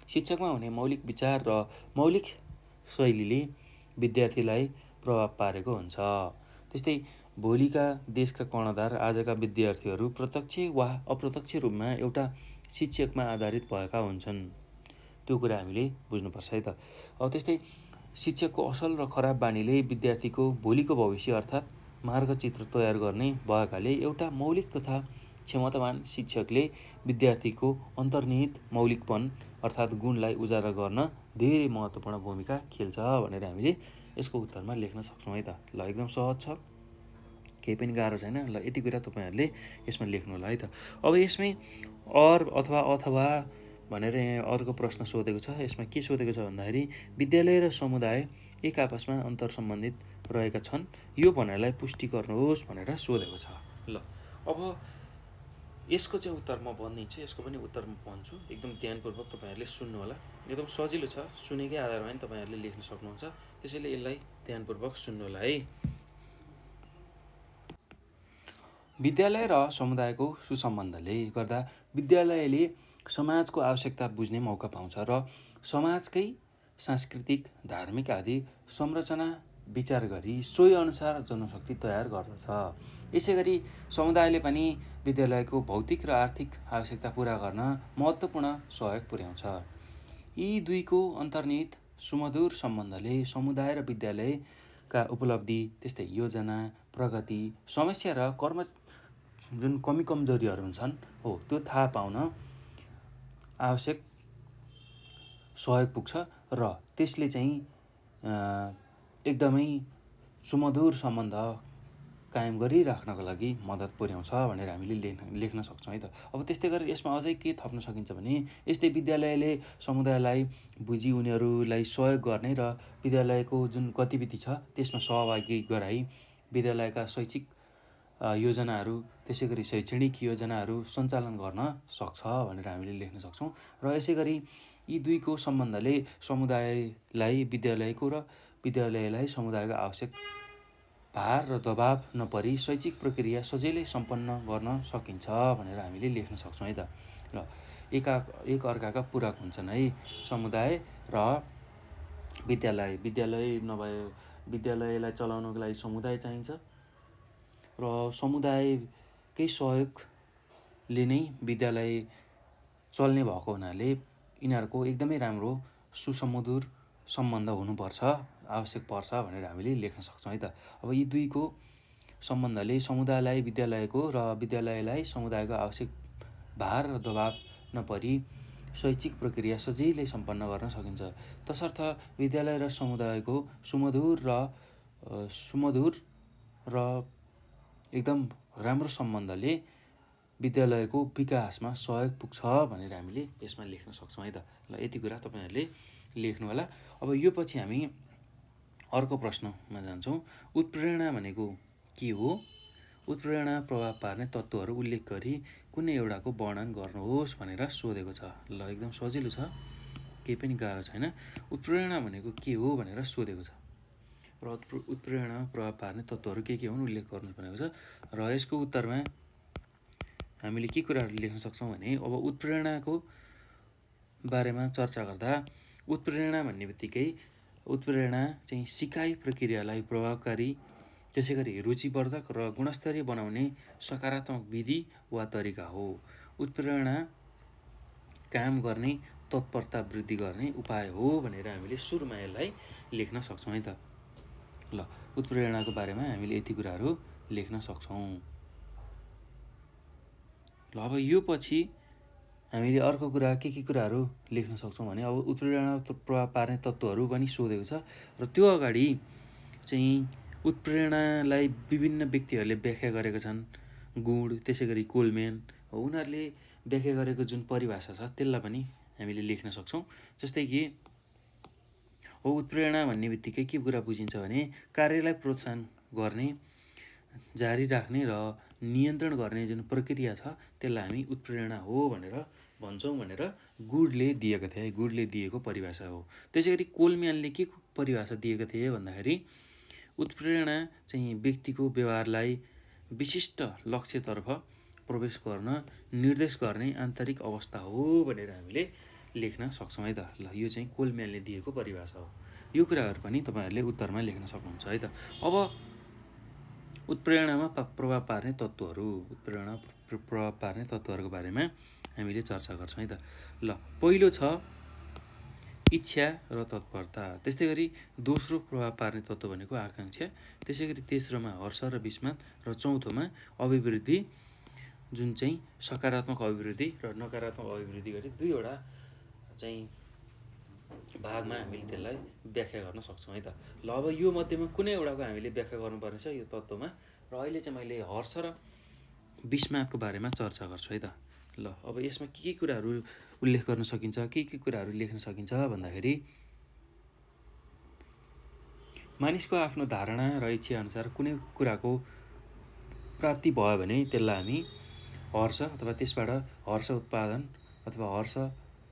शिक्षकमा हुने मौलिक विचार र मौलिक शैलीले विद्यार्थीलाई प्रभाव पारेको हुन्छ। त्यस्तै भोलिका देशका कर्णधार आजका विद्यार्थीहरू प्रत्यक्ष वा अप्रत्यक्ष रूपमा एउटा शिक्षकमा आधारित भएका हुन्छन्। त्यो कुरा हामीले बुझ्नुपर्छ है त। त्यस्तै शिक्षकको असल र खराब बानीले विद्यार्थीको भोलिको भविष्य अर्थात् मार्गचित्र तयार गर्ने भएकाले एउटा मौलिक तथा क्षमतावान शिक्षकले विद्यार्थीको अन्तर्निहित मौलिकपन अर्थात् गुणलाई उजागर गर्न धेरै महत्त्वपूर्ण भूमिका खेल्छ भनेर हामीले यसको उत्तरमा लेख्न सक्छौँ है त। ल, एकदम सहज छ, केही पनि गाह्रो छैन। ल, यति कुरा तपाईँहरूले यसमा लेख्नु होला है त। अब यसमै अथवा भनेर यहाँ अर्को प्रश्न सोधेको छ। यसमा के सोधेको छ भन्दाखेरि विद्यालय र समुदाय एक आपसमा अन्तर्सम्बन्धित रहेका छन्, यो भनाइलाई पुष्टि गर्नुहोस् भनेर सोधेको छ। ल, अब यसको चाहिँ उत्तर म भनिदिन्छु, यसको पनि उत्तर म भन्छु। एकदम ध्यानपूर्वक तपाईँहरूले सुन्नु होला। एकदम सजिलो छ, सुनेकै आधारमा नि तपाईँहरूले लेख्न सक्नुहुन्छ। त्यसैले यसलाई ध्यानपूर्वक सुन्नु होला है। विद्यालय र समुदायको सुसम्बन्धले गर्दा विद्यालयले समाजको आवश्यकता बुझ्ने मौका पाउँछ र समाजकै सांस्कृतिक, धार्मिक आदि संरचना विचार गरी सोही अनुसार जनशक्ति तयार गर्दछ। यसै गरी समुदायले पनि विद्यालयको भौतिक र आर्थिक आवश्यकता पुरा गर्न महत्त्वपूर्ण सहयोग पुर्याउँछ। यी दुईको अन्तर्निहित सुमधुर सम्बन्धले समुदाय र विद्यालयका उपलब्धि, त्यस्तै योजना, प्रगति, समस्या र जुन कमी कमजोरीहरू हुन्छन् हो त्यो थाहा पाउन आवश्यक सहयोग पुग्छ र त्यसले चाहिँ एकदमै सुमधुर सम्बन्ध कायम गरिराख्नको लागि मद्दत पुर्याउँछ भनेर हामीले लेख्न सक्छौँ है त। अब त्यस्तै गरेर यसमा अझै के थप्न सकिन्छ भने यस्तै विद्यालयले समुदायलाई बुझी उनीहरूलाई सहयोग गर्ने र विद्यालयको जुन गतिविधि छ त्यसमा सहभागी गराई विद्यालयका शैक्षिक योजनाहरू, त्यसै गरी शैक्षणिक योजनाहरू सञ्चालन गर्न सक्छ भनेर हामीले लेख्न सक्छौँ। र यसै गरी यी दुईको सम्बन्धले समुदायलाई विद्यालयको र विद्यालयलाई समुदायको आवश्यक भार र दबाव नपरी शैक्षिक प्रक्रिया सजिलै सम्पन्न गर्न सकिन्छ भनेर हामीले लेख्न सक्छौँ है त। र एक अर्काका पूरक हुन्छन् है समुदाय र विद्यालय। विद्यालयलाई चलाउनको लागि समुदाय चाहिन्छ र समुदायकै सहयोगले नै विद्यालय चल्ने भएको हुनाले यिनीहरूको एकदमै राम्रो सुसमधुर सम्बन्ध हुनुपर्छ, आवश्यक पर्छ भनेर हामीले लेख्न सक्छौँ है त। अब यी दुईको सम्बन्धले समुदायलाई विद्यालयको र विद्यालयलाई समुदायको आवश्यक भार र दबाव नपरी शैक्षिक प्रक्रिया सजिलै सम्पन्न गर्न सकिन्छ। तसर्थ विद्यालय र समुदायको सुमधुर र एकदम राम्रो सम्बन्धले विद्यालयको विकासमा सहयोग पुग्छ भनेर हामीले यसमा लेख्न सक्छौँ है त। ल, यति कुरा तपाईँहरूले लेख्नु होला। अब यो पछि हामी अर्को प्रश्नमा जान्छौँ। उत्प्रेरणा भनेको के हो? उत्प्रेरणा प्रभाव पार्ने तत्त्वहरू उल्लेख गरी कुनै एउटाको वर्णन गर्नुहोस् भनेर सोधेको छ। ल, एकदम सजिलो छ, केही पनि गाह्रो छैन। उत्प्रेरणा भनेको के हो भनेर सोधेको छ र उत्प्रेरणा प्रभाव पार्ने तत्त्वहरू के हुन् उल्लेख गर्नु भनेको छ। र यसको उत्तरमा हामीले के कुराहरू लेख्न सक्छौँ भने अब उत्प्रेरणाको बारेमा चर्चा गर्दा उत्प्रेरणा भन्ने बित्तिकै उत्प्रेरणा चाहिँ सिकाइ प्रक्रियालाई प्रभावकारी, त्यसै गरी रुचिवर्धक र गुणस्तरीय बनाउने सकारात्मक विधि वा तरिका हो। उत्प्रेरणा काम गर्ने, तत्परता वृद्धि गर्ने उपाय हो भनेर हामीले सुरुमा यसलाई लेख्न सक्छौँ है त। ल, उत्प्रेरणाको बारेमा हामीले यति कुराहरू लेख्न सक्छौँ। ल, अब यो पछि हामीले अर्को कुरा के कुराहरू लेख्न सक्छौँ भने अब उत्प्रेरणा प्रभाव पार्ने तत्त्वहरू पनि सोधेको छ र त्यो अगाडि चाहिँ उत्प्रेरणालाई विभिन्न व्यक्तिहरूले व्याख्या गरेका छन्। गुण, त्यसै गरी कोलम्यान उनीहरूले व्याख्या गरेको जुन परिभाषा छ त्यसलाई पनि हामीले लेख्न सक्छौँ। जस्तै कि उत्प्रेरणा भन्ने बित्तिकै के कुरा बुझिन्छ भने कार्यलाई प्रोत्साहन गर्ने, जारी राख्ने र नियन्त्रण गर्ने जुन प्रक्रिया छ त्यसलाई हामी उत्प्रेरणा हो भनेर भन्छौँ भनेर गुडले दिएका थिए। गुडले दिएको परिभाषा हो। त्यसै गरी कोलम्यानले के परिभाषा दिएका थिए भन्दाखेरि उत्प्रेरणा चाहिँ व्यक्तिको व्यवहारलाई विशिष्ट लक्ष्यतर्फ प्रवेश गर्न निर्देश गर्ने आन्तरिक अवस्था हो भनेर हामीले लेख्न सक्छौँ है त। ल यो चाहिँ कोलम्यानले दिएको परिभाषा हो। यो कुराहरू पनि तपाईँहरूले उत्तरमा लेख्न सक्नुहुन्छ है त। अब उत्प्रेरणामा प्रभाव पार्ने तत्त्वहरू, उत्प्रेरणा प्रभाव पार्ने तत्त्वहरूको बारेमा हामीले चर्चा गर्छौँ है त। ल पहिलो छ इच्छा र तत्परता। त्यस्तै गरी दोस्रो प्रभाव पार्ने तत्त्व भनेको आकाङ्क्षा। त्यसै गरी तेस्रोमा हर्ष र विस्मात र चौथोमा अभिवृद्धि, जुन चाहिँ सकारात्मक अभिवृद्धि र नकारात्मक अभिवृद्धि गरी दुईवटा चाहिँ भागमा हामीले त्यसलाई व्याख्या गर्न सक्छौँ है त। ल अब यो मध्येमा कुनै एउटाको हामीले व्याख्या गर्नुपर्ने छ यो तत्त्वमा, र अहिले चाहिँ मैले हर्ष र विस्मातको बारेमा चर्चा गर्छु है त। ल अब यसमा के कुराहरू उल्लेख गर्न सकिन्छ, के कुराहरू लेख्न सकिन्छ भन्दाखेरि मानिसको आफ्नो धारणा र इच्छा अनुसार कुनै कुराको प्राप्ति भयो भने त्यसलाई हामी हर्ष अथवा त्यसबाट हर्ष उत्पादन अथवा हर्ष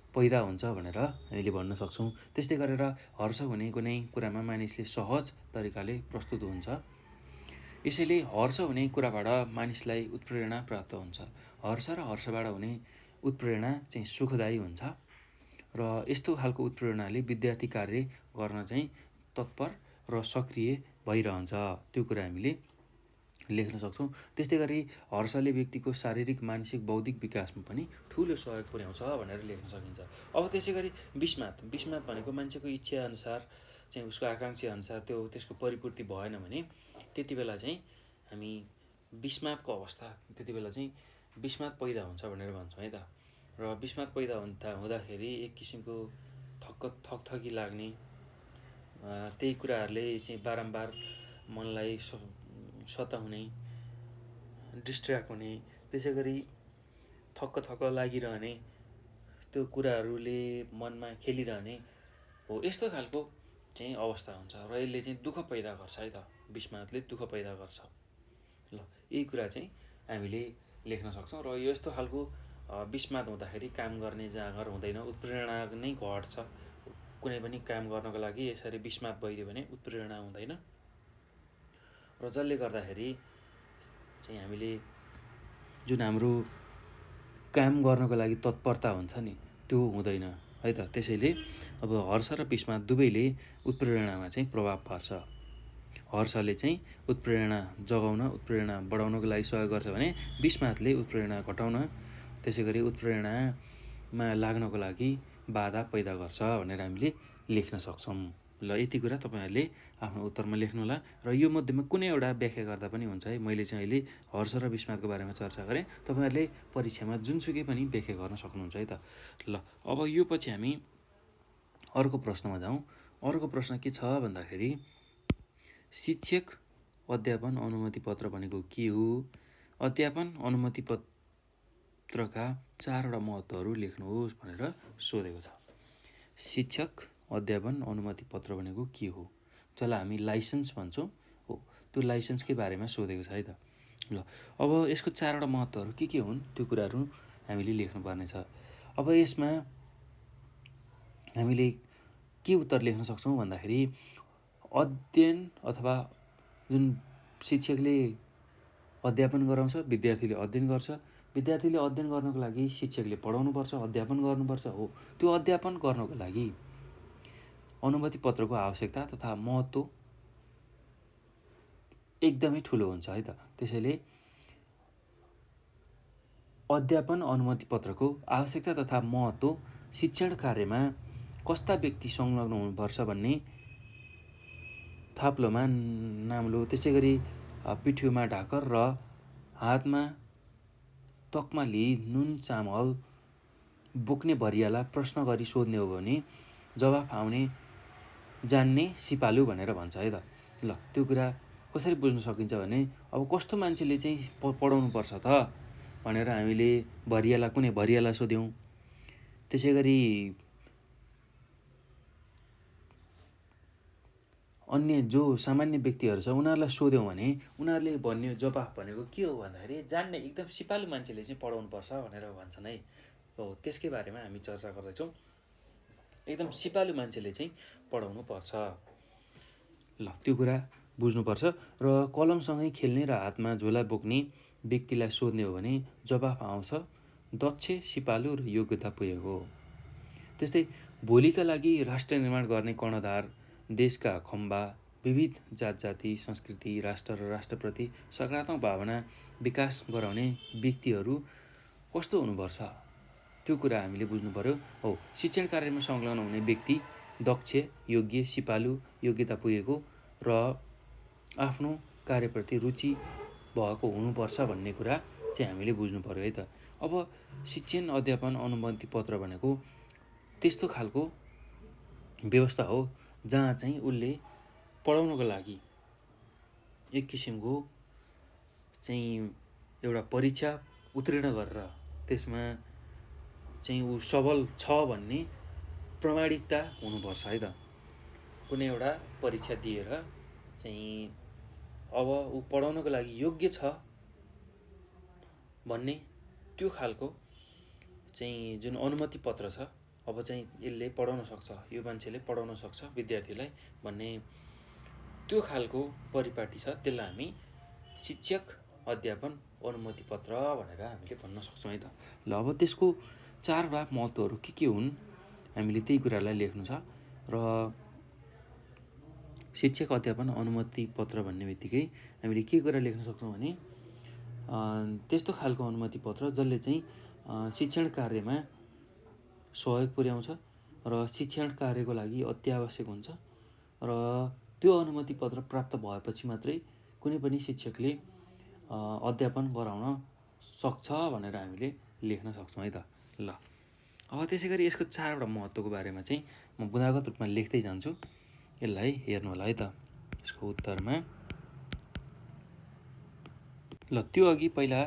पैदा हुन्छ भनेर हामीले भन्न सक्छौँ। त्यस्तै गरेर हर्ष हुने कुनै कुरामा मानिसले सहज तरिकाले प्रस्तुत हुन्छ। यसैले हर्ष हुने कुराबाट मानिसलाई उत्प्रेरणा प्राप्त हुन्छ। हर्ष र हर्षबाट हुने उत्प्रेरणा चाहिँ सुखदायी हुन्छ र यस्तो खालको उत्प्रेरणाले विद्यार्थी कार्य गर्न चाहिँ तत्पर र सक्रिय भइरहन्छ। त्यो कुरा हामीले लेख्न सक्छौँ। त्यस्तै गरी हर्षले व्यक्तिको शारीरिक, मानसिक, बौद्धिक विकासमा पनि ठुलो सहयोग पुर्याउँछ भनेर लेख्न सकिन्छ। अब त्यसै गरी विस्मात भनेको मान्छेको इच्छा अनुसार चाहिँ उसको आकाङ्क्षा अनुसार त्यसको परिपूर्ति भएन भने त्यति बेला चाहिँ हामी विस्मातको अवस्था, त्यति बेला चाहिँ विस्मात पैदा हुन्छ भनेर भन्छौँ है त। र विस्मात पैदा हुँदाखेरि एक किसिमको थकथकी लाग्ने, त्यही कुराहरूले चाहिँ बारम्बार मनलाई सताउने, डिस्ट्र्याक्ट हुने, त्यसै गरी थक्क लागिरहने, त्यो कुराहरूले मनमा खेलिरहने हो, यस्तो खालको चाहिँ अवस्था हुन्छ र यसले चाहिँ दुःख पैदा गर्छ है त। विस्मातले दुःख पैदा गर्छ। ल यही कुरा चाहिँ हामीले लेख्न सक्छौँ। र यस्तो खालको विस्मात हुँदाखेरि काम गर्ने जाँगर हुँदैन, उत्प्रेरणा नै घट्छ। कुनै पनि काम गर्नको लागि यसरी विस्मात भइदियो भने उत्प्रेरणा हुँदैन र जसले गर्दाखेरि चाहिँ हामीले जुन हाम्रो काम गर्नको लागि तत्परता हुन्छ नि त्यो हुँदैन है त। त्यसैले अब हर्ष र विस्मात दुवैले उत्प्रेरणामा चाहिँ प्रभाव पार्छ। हर्षले चाहिँ उत्प्रेरणा जगाउन, उत्प्रेरणा बढाउनको लागि सहयोग गर्छ भने विस्मातले उत्प्रेरणा घटाउन, त्यसै गरी उत्प्रेरणामा लाग्नको लागि बाधा पैदा गर्छ भनेर हामीले लेख्न सक्छौँ। ल यति कुरा तपाईँहरूले आफ्नो उत्तरमा लेख्नुहोला र यो मध्येमा कुनै एउटा व्याख्या गर्दा पनि हुन्छ है। मैले चाहिँ अहिले हर्ष र विस्मातको बारेमा चर्चा गरेँ, तपाईँहरूले परीक्षामा जुनसुकै पनि व्याख्या गर्न सक्नुहुन्छ है त। ल अब यो पछि हामी अर्को प्रश्नमा जाउँ। अर्को प्रश्न के छ भन्दाखेरि शिक्षक अध्यापन अनुमति पत्र भनेको के हो? अध्यापन अनुमति पत्रका 4वटा महत्त्वहरू लेख्नुहोस् भनेर सोधेको छ। शिक्षक अध्यापन अनुमति पत्र भनेको के हो, जसलाई हामी लाइसेन्स भन्छौँ हो, त्यो लाइसेन्सकै बारेमा सोधेको छ है त। ल अब यसको 4वटा महत्त्वहरू के हुन् त्यो कुराहरू हामीले लेख्नुपर्ने छ। अब यसमा हामीले के उत्तर लेख्न सक्छौँ भन्दाखेरि अध्ययन अथवा जुन शिक्षकले अध्यापन गराउँछ, विद्यार्थीले अध्ययन गर्छ, विद्यार्थीले अध्ययन गर्नको लागि शिक्षकले पढाउनुपर्छ, अध्यापन गर्नुपर्छ हो। त्यो अध्यापन गर्नको लागि अनुमति पत्रको आवश्यकता तथा महत्त्व एकदमै ठुलो हुन्छ है त। त्यसैले अध्यापन अनुमति पत्रको आवश्यकता तथा महत्त्व शिक्षण कार्यमा कस्ता व्यक्ति संलग्न हुनुपर्छ भन्ने थाप्लोमा नाम्लो, त्यसै गरी पिठ्युमा ढाकर र हातमा तकमा लिई नुन चामल बोक्ने भरियालाई प्रश्न गरी सोध्ने हो भने जवाफ आउने जान्ने सिपालु भनेर भन्छ है त। ल त्यो कुरा कसरी बुझ्न सकिन्छ भने अब कस्तो मान्छेले चाहिँ पढाउनु पर्छ त भनेर हामीले कुनै भरियालाई सोध्यौँ। त्यसै गरी अन्य जो सामान्य व्यक्तिहरू छ उनीहरूलाई सोध्यौँ भने उनीहरूले भन्ने जवाफ भनेको के हो भन्दाखेरि जान्ने एकदम सिपालु मान्छेले चाहिँ पढाउनुपर्छ भनेर भन्छन् है। हो त्यसकै बारेमा हामी चर्चा गर्दैछौँ। एकदम सिपालु मान्छेले चाहिँ पढाउनुपर्छ। ल त्यो कुरा बुझ्नुपर्छ। र कलमसँगै खेल्ने र हातमा झोला बोक्ने व्यक्तिलाई सोध्ने हो भने जवाफ आउँछ दक्ष, सिपालु र योग्यता पुगेको। त्यस्तै भोलिका लागि राष्ट्र निर्माण गर्ने कर्णधार, देशका खम्बा, विविध जात जाति, संस्कृति, राष्ट्र र राष्ट्रप्रति सकारात्मक भावना विकास गराउने व्यक्तिहरू कस्तो हुनुपर्छ त्यो कुरा हामीले बुझ्नु पर्यो। हो शिक्षण कार्यमा संलग्न हुने व्यक्ति दक्ष, योग्य, सिपालु, योग्यता पुगेको र आफ्नो कार्यप्रति रुचि भएको हुनुपर्छ भन्ने कुरा चाहिँ हामीले बुझ्नु पर्यो है त। अब शिक्षण अध्यापन अनुमति पत्र भनेको त्यस्तो खालको व्यवस्था हो जहाँ चाहिँ उसले पढाउनको लागि एक किसिमको चाहिँ एउटा परीक्षा उत्तीर्ण गरेर त्यसमा चाहिँ ऊ सबल छ भन्ने प्रमाणिकता हुनुपर्छ है त। कुनै एउटा परीक्षा दिएर चाहिँ अब ऊ पढाउनको लागि योग्य छ भन्ने त्यो खालको चाहिँ जुन अनुमति पत्र छ, अब चाहिँ यसले पढाउन सक्छ, यो मान्छेले पढाउन सक्छ विद्यार्थीलाई भन्ने त्यो खालको परिपाटी छ, त्यसलाई हामी शिक्षक अध्यापन अनुमति पत्र भनेर हामीले भन्न सक्छौँ है त। ल अब त्यसको चारवटा महत्त्वहरू के हुन् हामीले त्यही कुरालाई लेख्नु छ। र शिक्षक अध्यापन अनुमति पत्र भन्ने बित्तिकै हामीले के कुरा लेख्न सक्छौँ भने त्यस्तो खालको अनुमति पत्र जसले चाहिँ शिक्षण कार्यमा सहयोग पुर्याउँछ र शिक्षण कार्यको लागि अत्यावश्यक हुन्छ र त्यो अनुमति पत्र प्राप्त भएपछि मात्रै कुनै पनि शिक्षकले अध्यापन गराउन सक्छ भनेर हामीले लेख्न सक्छौँ है त। ल अब त्यसै गरी यसको चारवटा महत्त्वको बारेमा चाहिँ म बुँदागत रूपमा लेख्दै जान्छु, यसलाई हेर्नु होला है त। यसको उत्तरमा ल त्यो अघि पहिला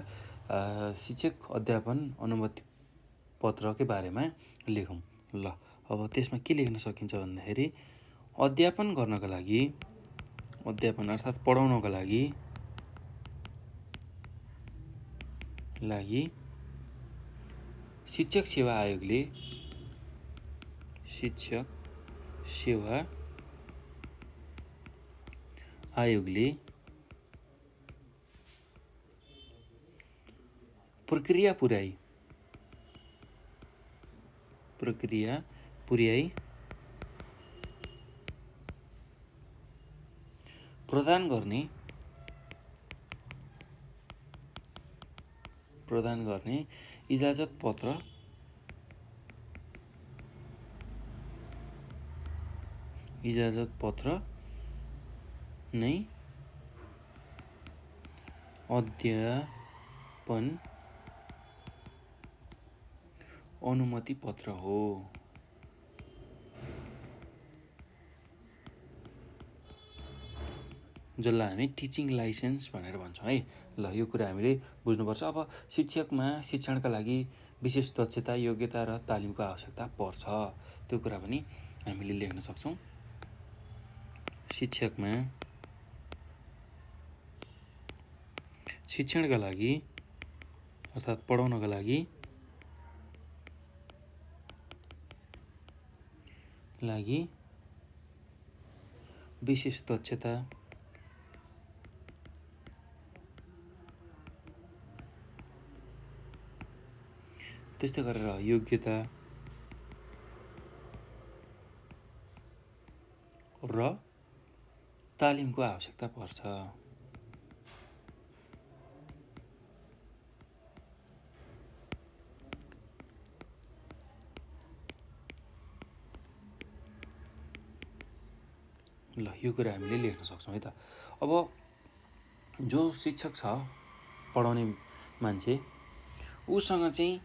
शिक्षक अध्यापन अनुमति पत्रकै बारेमा लेखौँ। ल अब त्यसमा के लेख्न सकिन्छ भन्दाखेरि अध्यापन गर्नका लागि, अध्यापन अर्थात् पढाउनका लागि शिक्षक सेवा आयोगले प्रक्रिया पुर्याई प्रदान गर्ने इजाजत पत्र नै अध्यापन अनुमति पत्र हो। जसलाई हामी टिचिङ लाइसेन्स भनेर भन्छौँ है। ल यो कुरा हामीले बुझ्नुपर्छ। अब शिक्षकमा शिक्षणका लागि विशेष दक्षता, योग्यता र तालिमको आवश्यकता पर्छ, त्यो कुरा पनि हामीले लेख्न सक्छौँ। शिक्षकमा शिक्षणका लागि अर्थात् पढाउनका लागि विशेष दक्षता, त्यस्तै गरेर योग्यता र तालिमको आवश्यकता पर्छ। ल यो कुरा हामीले लेख्न सक्छौँ है त। अब जो शिक्षक छ, पढाउने मान्छे, उसँग चाहिँ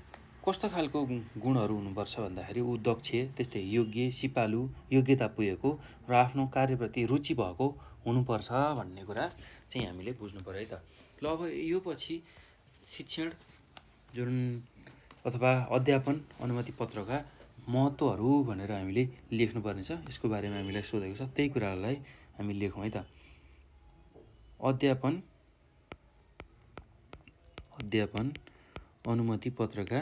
कस्तो खालको गुणहरू हुनुपर्छ भन्दाखेरि ऊ दक्ष, त्यस्तै योग्य, सिपालु, योग्यता पुगेको र आफ्नो कार्यप्रति रुचि भएको हुनुपर्छ भन्ने कुरा चाहिँ हामीले बुझ्नु पर्यो है त। ल अब यो पछि शिक्षण जुन अथवा अध्यापन अनुमति पत्रका महत्त्वहरू भनेर हामीले लेख्नुपर्ने छ, यसको बारेमा हामीलाई सोधेको छ, त्यही कुरालाई हामी लेखौँ है त। अध्यापन अनुमति पत्रका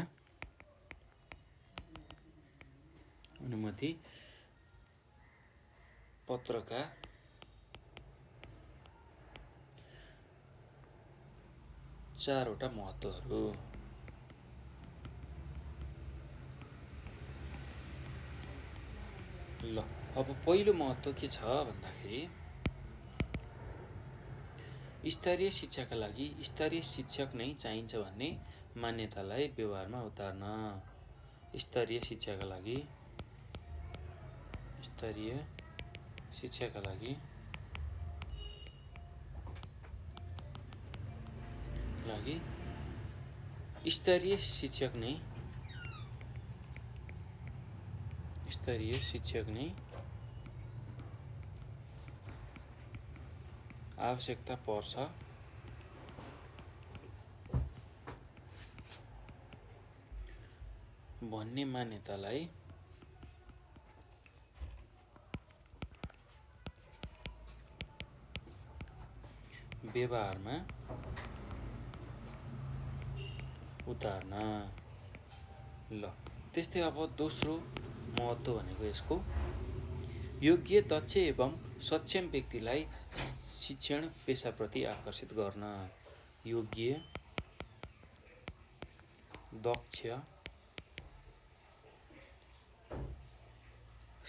4 वटा महत्त्वहरू। ल अब पहिलो महत्त्व के छ भन्दाखेरि स्तरीय शिक्षाका लागि स्तरीय शिक्षक नै चाहिन्छ भन्ने मान्यतालाई व्यवहारमा उतार्न। स्तरीय शिक्षाका लागि स्तरीय शिक्षाका लागि स्तरीय शिक्षक नै आवश्यकता पर्छ भन्ने मान्यतालाई व्यवहारमा उतार्न। ल त्यस्तै अब दोस्रो महत्त्व भनेको यसको योग्य, दक्ष एवं सक्षम व्यक्तिलाई शिक्षण पेसाप्रति आकर्षित गर्न। योग्य, दक्ष,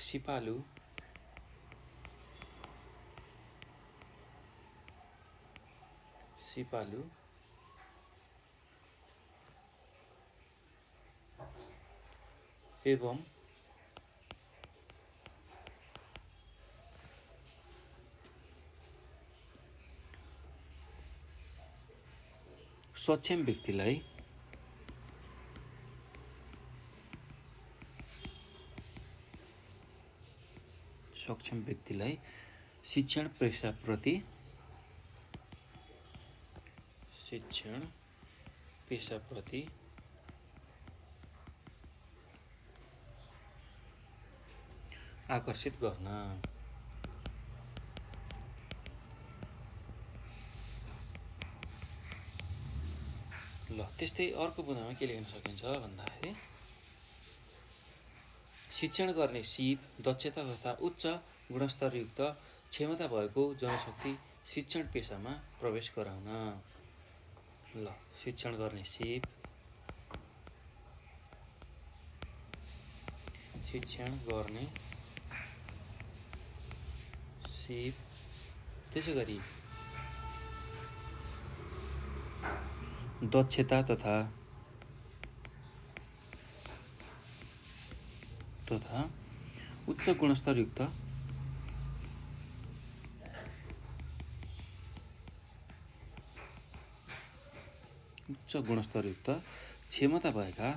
सिपालु एवं सक्षम व्यक्तिलाई शिक्षण पेसाप्रति आकर्षित गर्न। ल त्यस्तै अर्को बुँदामा के लेख्न सकिन्छ भन्दाखेरि शिक्षण गर्ने सिप, दक्षता तथा उच्च गुणस्तरयुक्त क्षमता भएको जनशक्ति शिक्षण पेसामा प्रवेश गराउन। ल शिक्षण गर्ने सिप, त्यसै गरी दक्षता तथा उच्च गुणस्तरयुक्त क्षमता भएका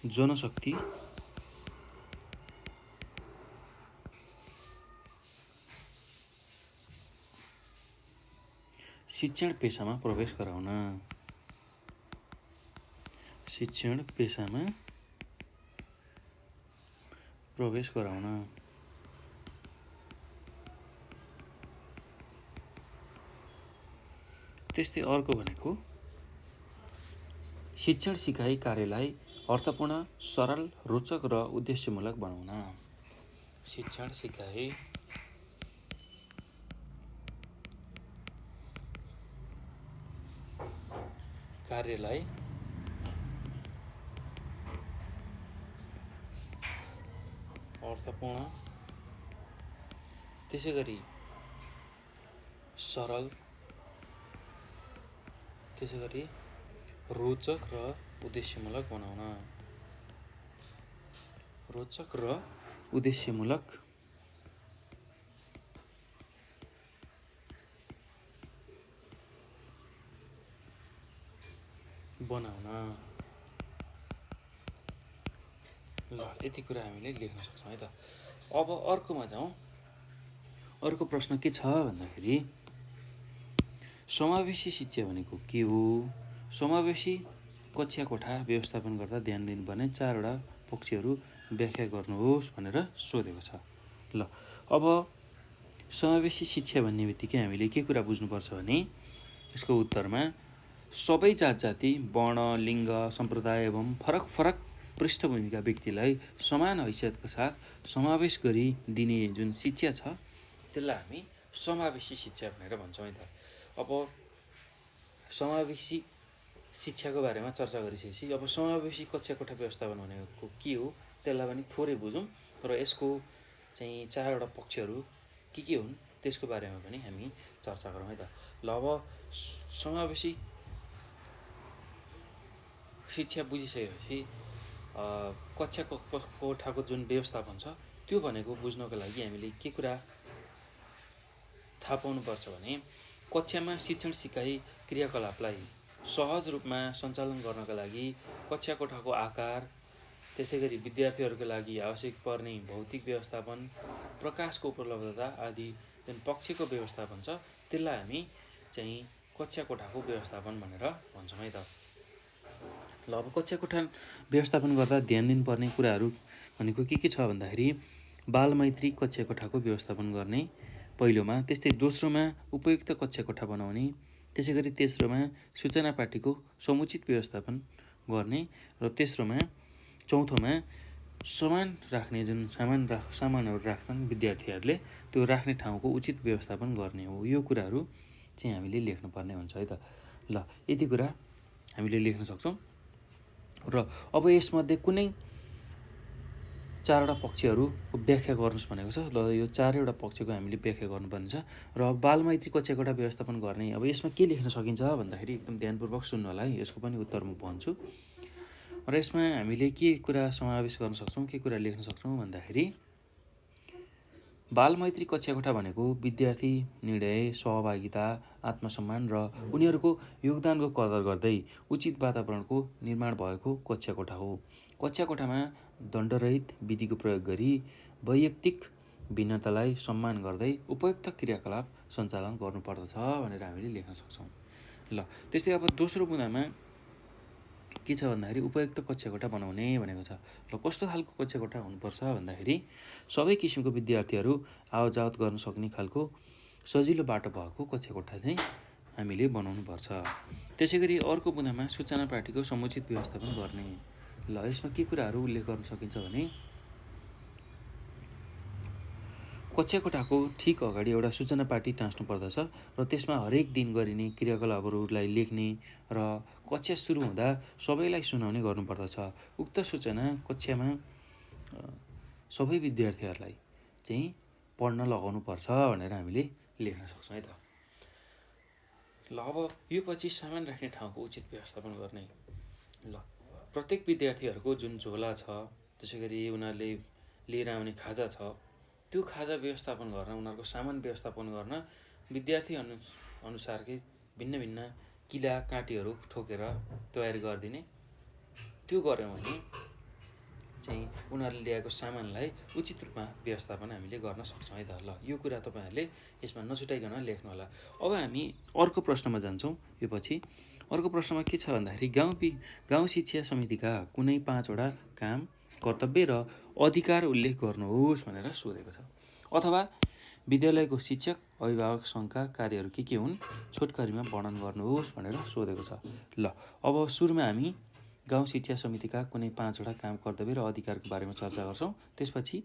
जनशक्ति शिक्षण पेसामा प्रवेश गराउन। त्यस्तै अर्को भनेको शिक्षण सिकाइ कार्यलाई अर्थपूर्ण, सरल, रोचक र उद्देश्यमूलक बनाउन। शिक्षण सिकाइ कार्यलाई अर्थपूर्ण, त्यसै गरी सरल, त्यसै गरी रोचक र उद्देश्यमूलक बनाउन। ल यति कुरा हामीले लेख्न सक्छौँ है त। अब अर्कोमा जाउँ। अर्को प्रश्न के छ भन्दाखेरि समावेशी शिक्षा भनेको के हो? समावेशी कक्षा कोठा व्यवस्थापन गर्दा ध्यान दिनुपर्ने 4 वटा पक्षहरू व्याख्या गर्नुहोस् भनेर सोधेको छ। ल अब समावेशी शिक्षा भन्ने बित्तिकै हामीले के कुरा बुझ्नुपर्छ भने यसको उत्तरमा सबै जात जाति, वर्ण, लिङ्ग, सम्प्रदाय एवं फरक फरक पृष्ठभूमिका व्यक्तिलाई समान हैसियतका साथ समावेश गरी दिने जुन शिक्षा छ त्यसलाई हामी समावेशी शिक्षा भनेर भन्छौँ है त। अब समावेशी शिक्षाको बारेमा चर्चा गरिसकेपछि अब समावेशी कक्षा कोठा व्यवस्थापन भनेको के हो त्यसलाई पनि थोरै बुझौँ र यसको चाहिँ चारवटा पक्षहरू के हुन् त्यसको बारेमा पनि हामी चर्चा गरौँ है त। ल अब समावेशी शिक्षा बुझिसकेपछि कक्षा कोठाको जुन व्यवस्थापन छ त्यो भनेको बुझ्नको लागि हामीले के कुरा थाहा पाउनुपर्छ भने कक्षामा शिक्षण सिकाइ क्रियाकलापलाई सहज रूपमा सञ्चालन गर्नका लागि कक्षा कोठाको आकार, त्यसै गरी विद्यार्थीहरूको लागि आवश्यक पर्ने भौतिक व्यवस्थापन, प्रकाशको उपलब्धता आदि जुन पक्षको व्यवस्थापन छ त्यसलाई हामी चाहिँ कक्षा कोठाको व्यवस्थापन भनेर भन्छौँ है त। ल अब कक्षा कोठा व्यवस्थापन गर्दा ध्यान दिनुपर्ने कुराहरू भनेको के छ भन्दाखेरि बालमैत्री कक्षा कोठाको व्यवस्थापन गर्ने पहिलोमा, त्यस्तै दोस्रोमा उपयुक्त कक्षा कोठा बनाउने, त्यसै गरी तेस्रोमा सूचना पार्टीको समुचित व्यवस्थापन गर्ने र तेस्रोमा चौथोमा सामान राख्ने जुन सामानहरू राख्छन् विद्यार्थीहरूले त्यो राख्ने ठाउँको उचित व्यवस्थापन गर्ने हो। यो कुराहरू चाहिँ हामीले लेख्नुपर्ने हुन्छ है त। ल यति कुरा हामीले लेख्न सक्छौँ र अब यसमध्ये कुनै चारवटा पक्षहरूको व्याख्या गर्नुहोस् भनेको छ। ल यो चारैवटा पक्षको हामीले व्याख्या गर्नुपर्ने छ र बालमैत्री कक्षा कोठा व्यवस्थापन गर्ने अब यसमा के लेख्न सकिन्छ भन्दाखेरि एकदम ध्यानपूर्वक सुन्नु होला है, यसको पनि उत्तर म भन्छु। र यसमा हामीले के कुरा समावेश गर्न सक्छौँ, के कुरा लेख्न सक्छौँ भन्दाखेरि बालमैत्री कक्षा कोठा भनेको विद्यार्थी निर्णय, सहभागिता, आत्मसम्मान र उनीहरूको योगदानको कदर गर्दै उचित वातावरणको निर्माण भएको कक्षा कोठा हो। कक्षा कोठामा दण्डरहित विधिको प्रयोग गरी वैयक्तिक भिन्नतालाई सम्मान गर्दै उपयुक्त क्रियाकलाप सञ्चालन गर्नुपर्दछ भनेर हामीले लेख्न सक्छौँ। ल त्यस्तै अब दोस्रो बुँदामा के छ भन्दाखेरि उपयुक्त कक्षा कोठा बनाउने भनेको छ। र कस्तो खालको कक्षा कोठा हुनुपर्छ भन्दाखेरि सबै किसिमको विद्यार्थीहरू आवतजावत गर्न सक्ने खालको सजिलो बाटो भएको कक्षा कोठा चाहिँ हामीले बनाउनुपर्छ। त्यसै गरी अर्को बुँदामा सूचना पार्टीको समुचित व्यवस्थापन गर्ने। ल यसमा के कुराहरू उल्लेख गर्न सकिन्छ भने कक्षा कोठाको ठिक अगाडि एउटा सूचना पार्टी टाँस्नु पर्दछ र त्यसमा हरेक दिन गरिने क्रियाकलापहरूलाई लेख्ने र कक्षा सुरु हुँदा सबैलाई सुनाउने गर्नुपर्दछ। उक्त सूचना कक्षामा सबै विद्यार्थीहरूलाई चाहिँ पढ्न लगाउनु पर्छ भनेर हामीले लेख्न सक्छौँ है त। ल अब यो पछि सामान राख्ने ठाउँको उचित व्यवस्थापन गर्ने। ल प्रत्येक विद्यार्थीहरूको जुन झोला छ, त्यसै गरी उनीहरूले लिएर आउने खाजा छ, त्यो खाजा व्यवस्थापन गर्न, उनीहरूको सामान व्यवस्थापन गर्न विद्यार्थी अनुसारकै भिन्न भिन्न किला काँटीहरू ठोकेर तयारी गरिदिने। त्यो गऱ्यौँ भने चाहिँ उनीहरूले ल्याएको सामानलाई उचित रूपमा व्यवस्थापन हामीले गर्न सक्छौँ है त। ल यो कुरा तपाईँहरूले यसमा नछुटाइकन लेख्नु होला। अब हामी अर्को प्रश्नमा जान्छौँ। यो पछि अर्को प्रश्नमा के छ भन्दाखेरि गाउँ शिक्षा समितिका कुनै 5वटा काम, कर्तव्य र अधिकार उल्लेख गर्नुहोस् भनेर सोधेको छ। अथवा विद्यालयको शिक्षक अभिभावक सङ्घका कार्यहरू के हुन् छोटकरीमा वर्णन गर्नुहोस् भनेर सोधेको छ। ल अब सुरुमा हामी गाउँ शिक्षा समितिका कुनै 5वटा काम, कर्तव्य र अधिकारको बारेमा चर्चा गर्छौँ। त्यसपछि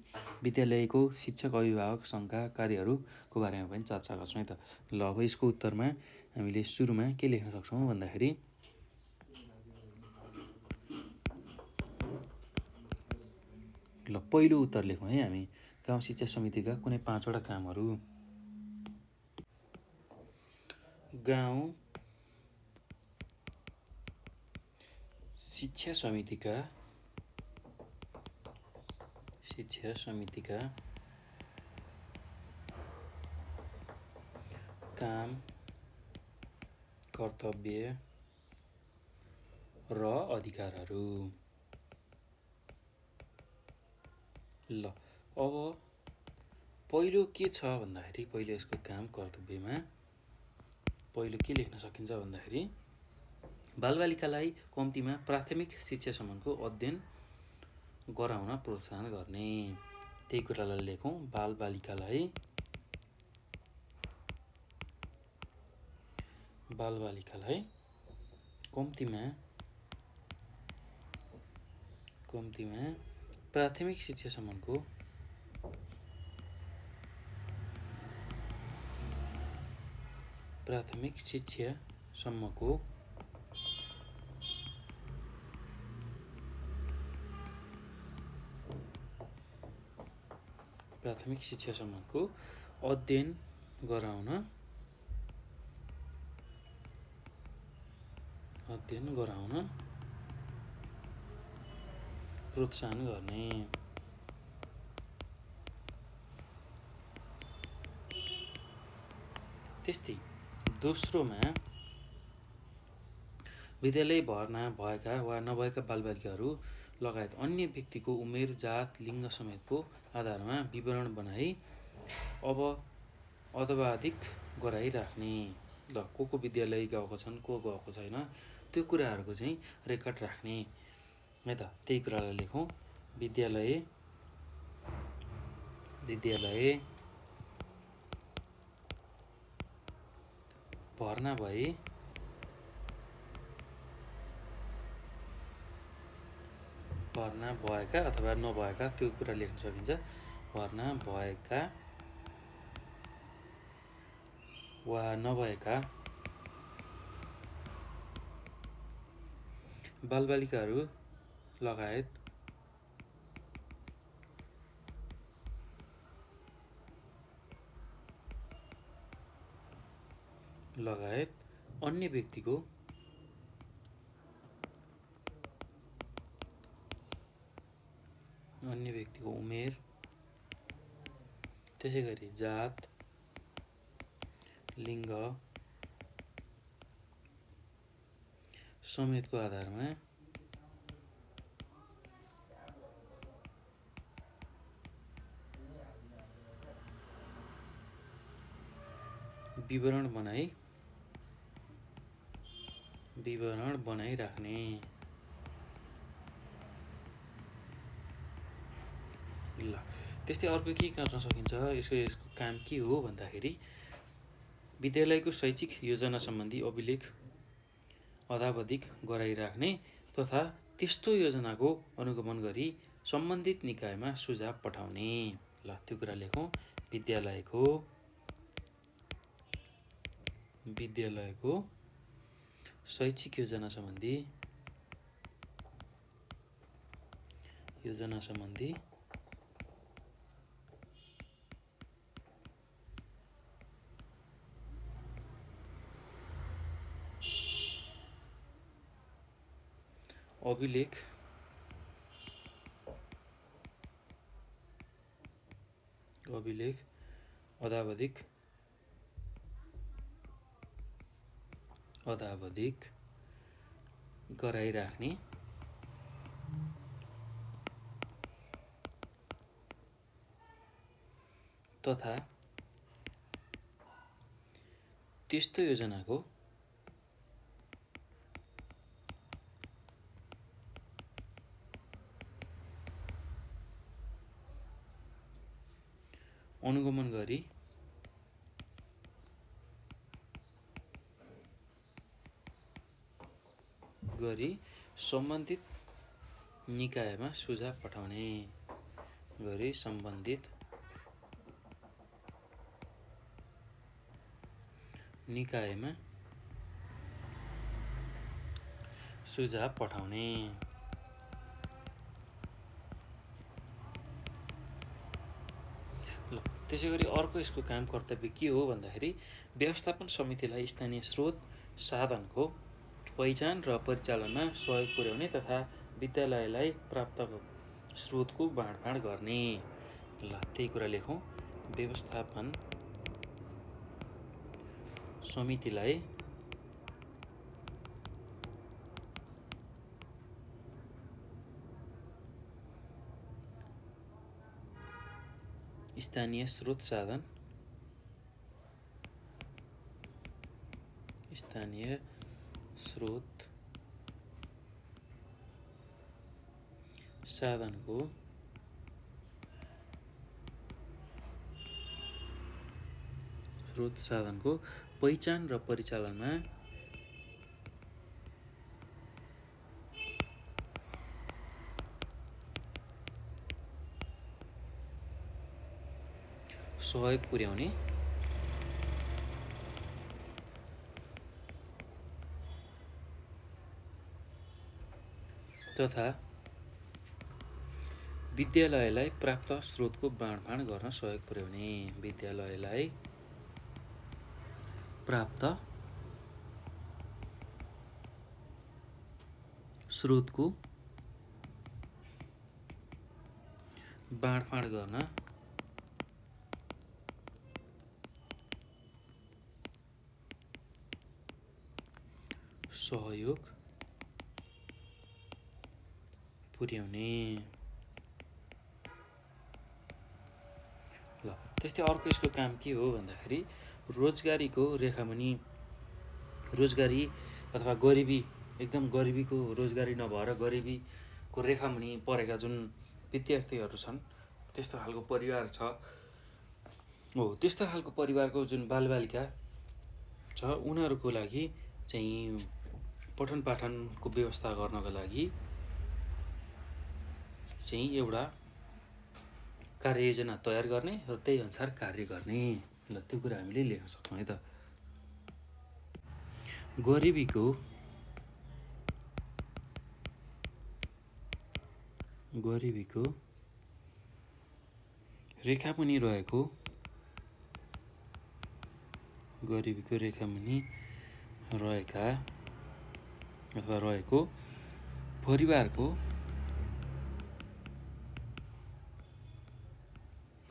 विद्यालयको शिक्षक अभिभावक सङ्घका कार्यहरूको बारेमा पनि चर्चा गर्छौँ है त। ल अब यसको उत्तरमा हामीले सुरुमा के लेख्न सक्छौँ भन्दाखेरि ल पहिलो उत्तर लेखौँ है हामी। गाउँ शिक्षा समितिका कुनै 5वटा कामहरू। गाउँ शिक्षा समितिका काम, कर्तव्य र अधिकारहरू। ल अब पहिलो के छ भन्दाखेरि पहिलो यसको काम कर्तव्यमा पहिलो के लेख्न सकिन्छ भन्दाखेरि बालबालिकालाई कम्तीमा प्राथमिक शिक्षासम्मको अध्ययन गराउन प्रोत्साहन गर्ने। त्यही कुरालाई लेखौँ। बालबालिकालाई कम्तीमा प्राथमिक शिक्षासम्मको अध्ययन गराउन प्रोत्साहन गर्ने। त्यस्तै दोस्रोमा विद्यालय भर्ना भएका वा नभएका बालबालिकाहरू लगायत अन्य व्यक्तिको उमेर, जात, लिङ्ग समेतको आधारमा विवरण बनाई अथवाधिक गराइराख्ने। ल को विद्यालय गएको छन्, को गएको छैन, त्यो कुराहरूको चाहिँ रेकर्ड राख्ने है त। त्यही कुरालाई लेखौँ। विद्यालय भर्ना भएका अथवा नभएका त्यो कुरा लेख्न सकिन्छ। भर्ना भएका वा नभएका बालबालिकाहरू लगायत अन्य व्यक्तिको उमेर, त्यसै गरी जात, लिङ्ग समेतको आधारमा विवरण बनाइराख्ने। ल त्यस्तै अर्को के गर्न सकिन्छ, यसको काम के हो भन्दाखेरि विद्यालयको शैक्षिक योजना सम्बन्धी अभिलेख अद्यावधिक गराइराख्ने तथा त्यस्तो योजनाको अनुगमन गरी सम्बन्धित निकायमा सुझाव पठाउने। ल त्यो कुरा लेखौँ। विद्यालयको शैक्षिक योजना सम्बन्धी अभिलेख अद्यावधिक गराइराख्ने तथा त्यस्तो योजनाको अनुगमन गरी सम्बन्धित निकायमा सुझाव पठाउने। ल त्यसै गरी अर्को यसको काम कर्तव्य के हो भन्दाखेरि व्यवस्थापन समितिलाई स्थानीय स्रोत साधनको पहिचान र परिचालनमा सहयोग पुर्याउने तथा विद्यालयलाई प्राप्त स्रोतको बाँडफाँड गर्ने। ल त्यही कुरा लेखौँ। व्यवस्थापन समितिलाई स्थानीय स्रोत साधनको पहिचान र परिचालनमा सहयोग पुर्याउने तथा विद्यालयलाई प्राप्त स्रोतको बाँडफाँड गर्न सहयोग पुर्याउने। विद्यालयलाई प्राप्त स्रोतको बाँडफाँड गर्न सहयोग पुर्याउने। ल त्यस्तै अर्को यसको काम के हो भन्दाखेरि रोजगारीको रेखामुनि रोजगारी अथवा गरिबी एकदम गरिबीको रोजगारी नभएर गरिबीको रेखामुनि परेका जुन विद्यार्थीहरू छन् त्यस्तो खालको परिवार छ हो त्यस्तो खालको परिवारको जुन बालबालिका छ उनीहरूको लागि चाहिँ पठन पाठनको व्यवस्था गर्नको लागि चाहिँ एउटा कार्ययोजना तयार गर्ने र त्यही अनुसार कार्य गर्ने। ल त्यो कुरा हामीले लेख्न सक्छौँ है त। गरिबीको रेखामुनि रहेको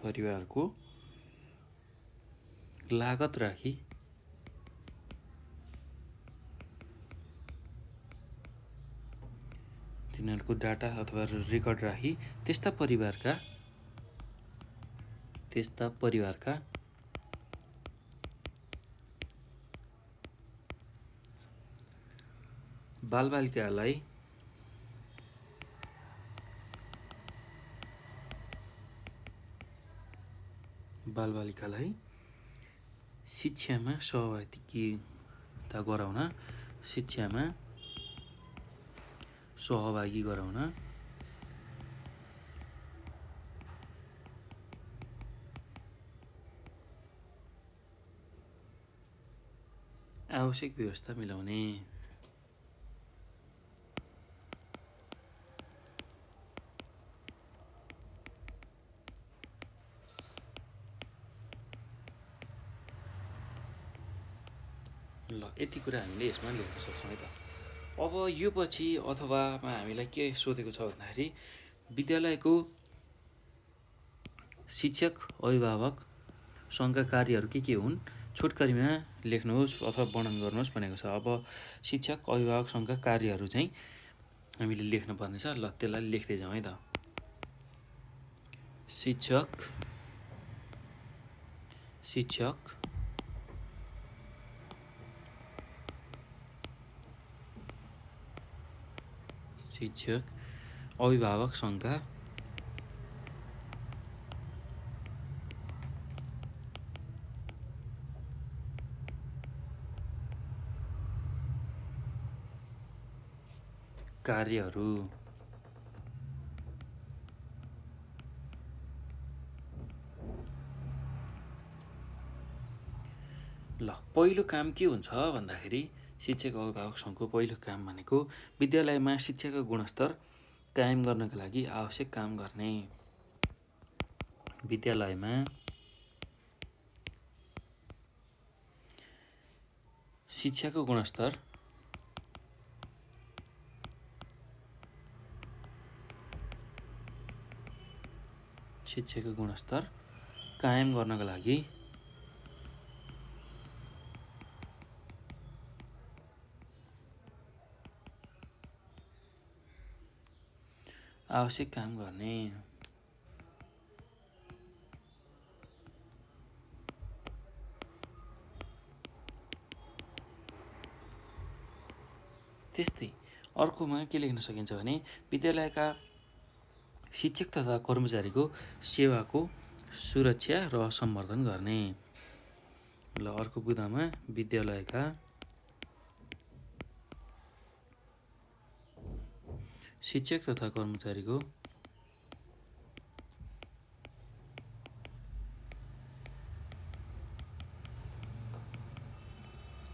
परिवारको लागत राखी तिनीहरूको डाटा अथवा रेकर्ड राखी त्यस्ता परिवारका बालबालिकालाई शिक्षामा सहभागी गराउन आवश्यक व्यवस्था मिलाउने। ल यति कुरा हामीले यसमा लेख्न सक्छौँ है त। अब यो पछि अथवामा हामीलाई के सोधेको छ भन्दाखेरि विद्यालयको शिक्षक अभिभावक सङ्घका कार्यहरू के हुन् छोटकरीमा लेख्नुहोस् अथवा वर्णन गर्नुहोस् भनेको छ। अब शिक्षक अभिभावक सङ्घका कार्यहरू चाहिँ हामीले लेख्नुपर्ने छ। ल त्यसलाई लेख्दै जाउँ है त। शिक्षक अभिभावक सङ्घका कार्यहरू ल पहिलो काम के हुन्छ भन्दाखेरि शिक्षक अभिभावक सङ्घको पहिलो काम भनेको विद्यालयमा शिक्षाको गुणस्तर कायम गर्नका लागि आवश्यक काम गर्ने। विद्यालयमा शिक्षाको गुणस्तर कायम गर्नका लागि आवश्यक काम गर्ने। त्यस्तै अर्कोमा के लेख्न सकिन्छ भने विद्यालयका शिक्षक तथा कर्मचारीको सेवाको सुरक्षा र सम्वर्धन गर्ने। ल अर्को बुँदामा विद्यालयका शिक्षक तथा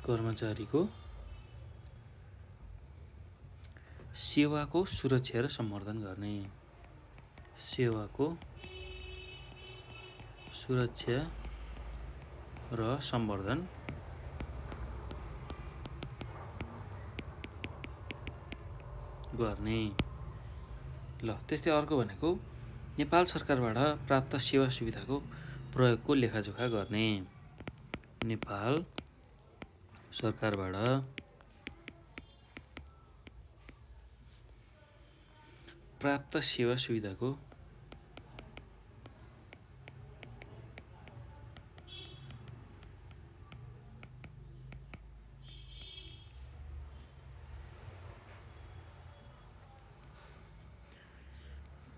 कर्मचारीको सेवाको सुरक्षा र सम्वर्धन गर्ने। सेवाको सुरक्षा र सम्वर्धन गर्ने। ल त्यस्तै अर्को भनेको नेपाल सरकारबाट प्राप्त सेवा सुविधाको प्रयोगको लेखाजोखा गर्ने। नेपाल सरकारबाट प्राप्त सेवा सुविधाको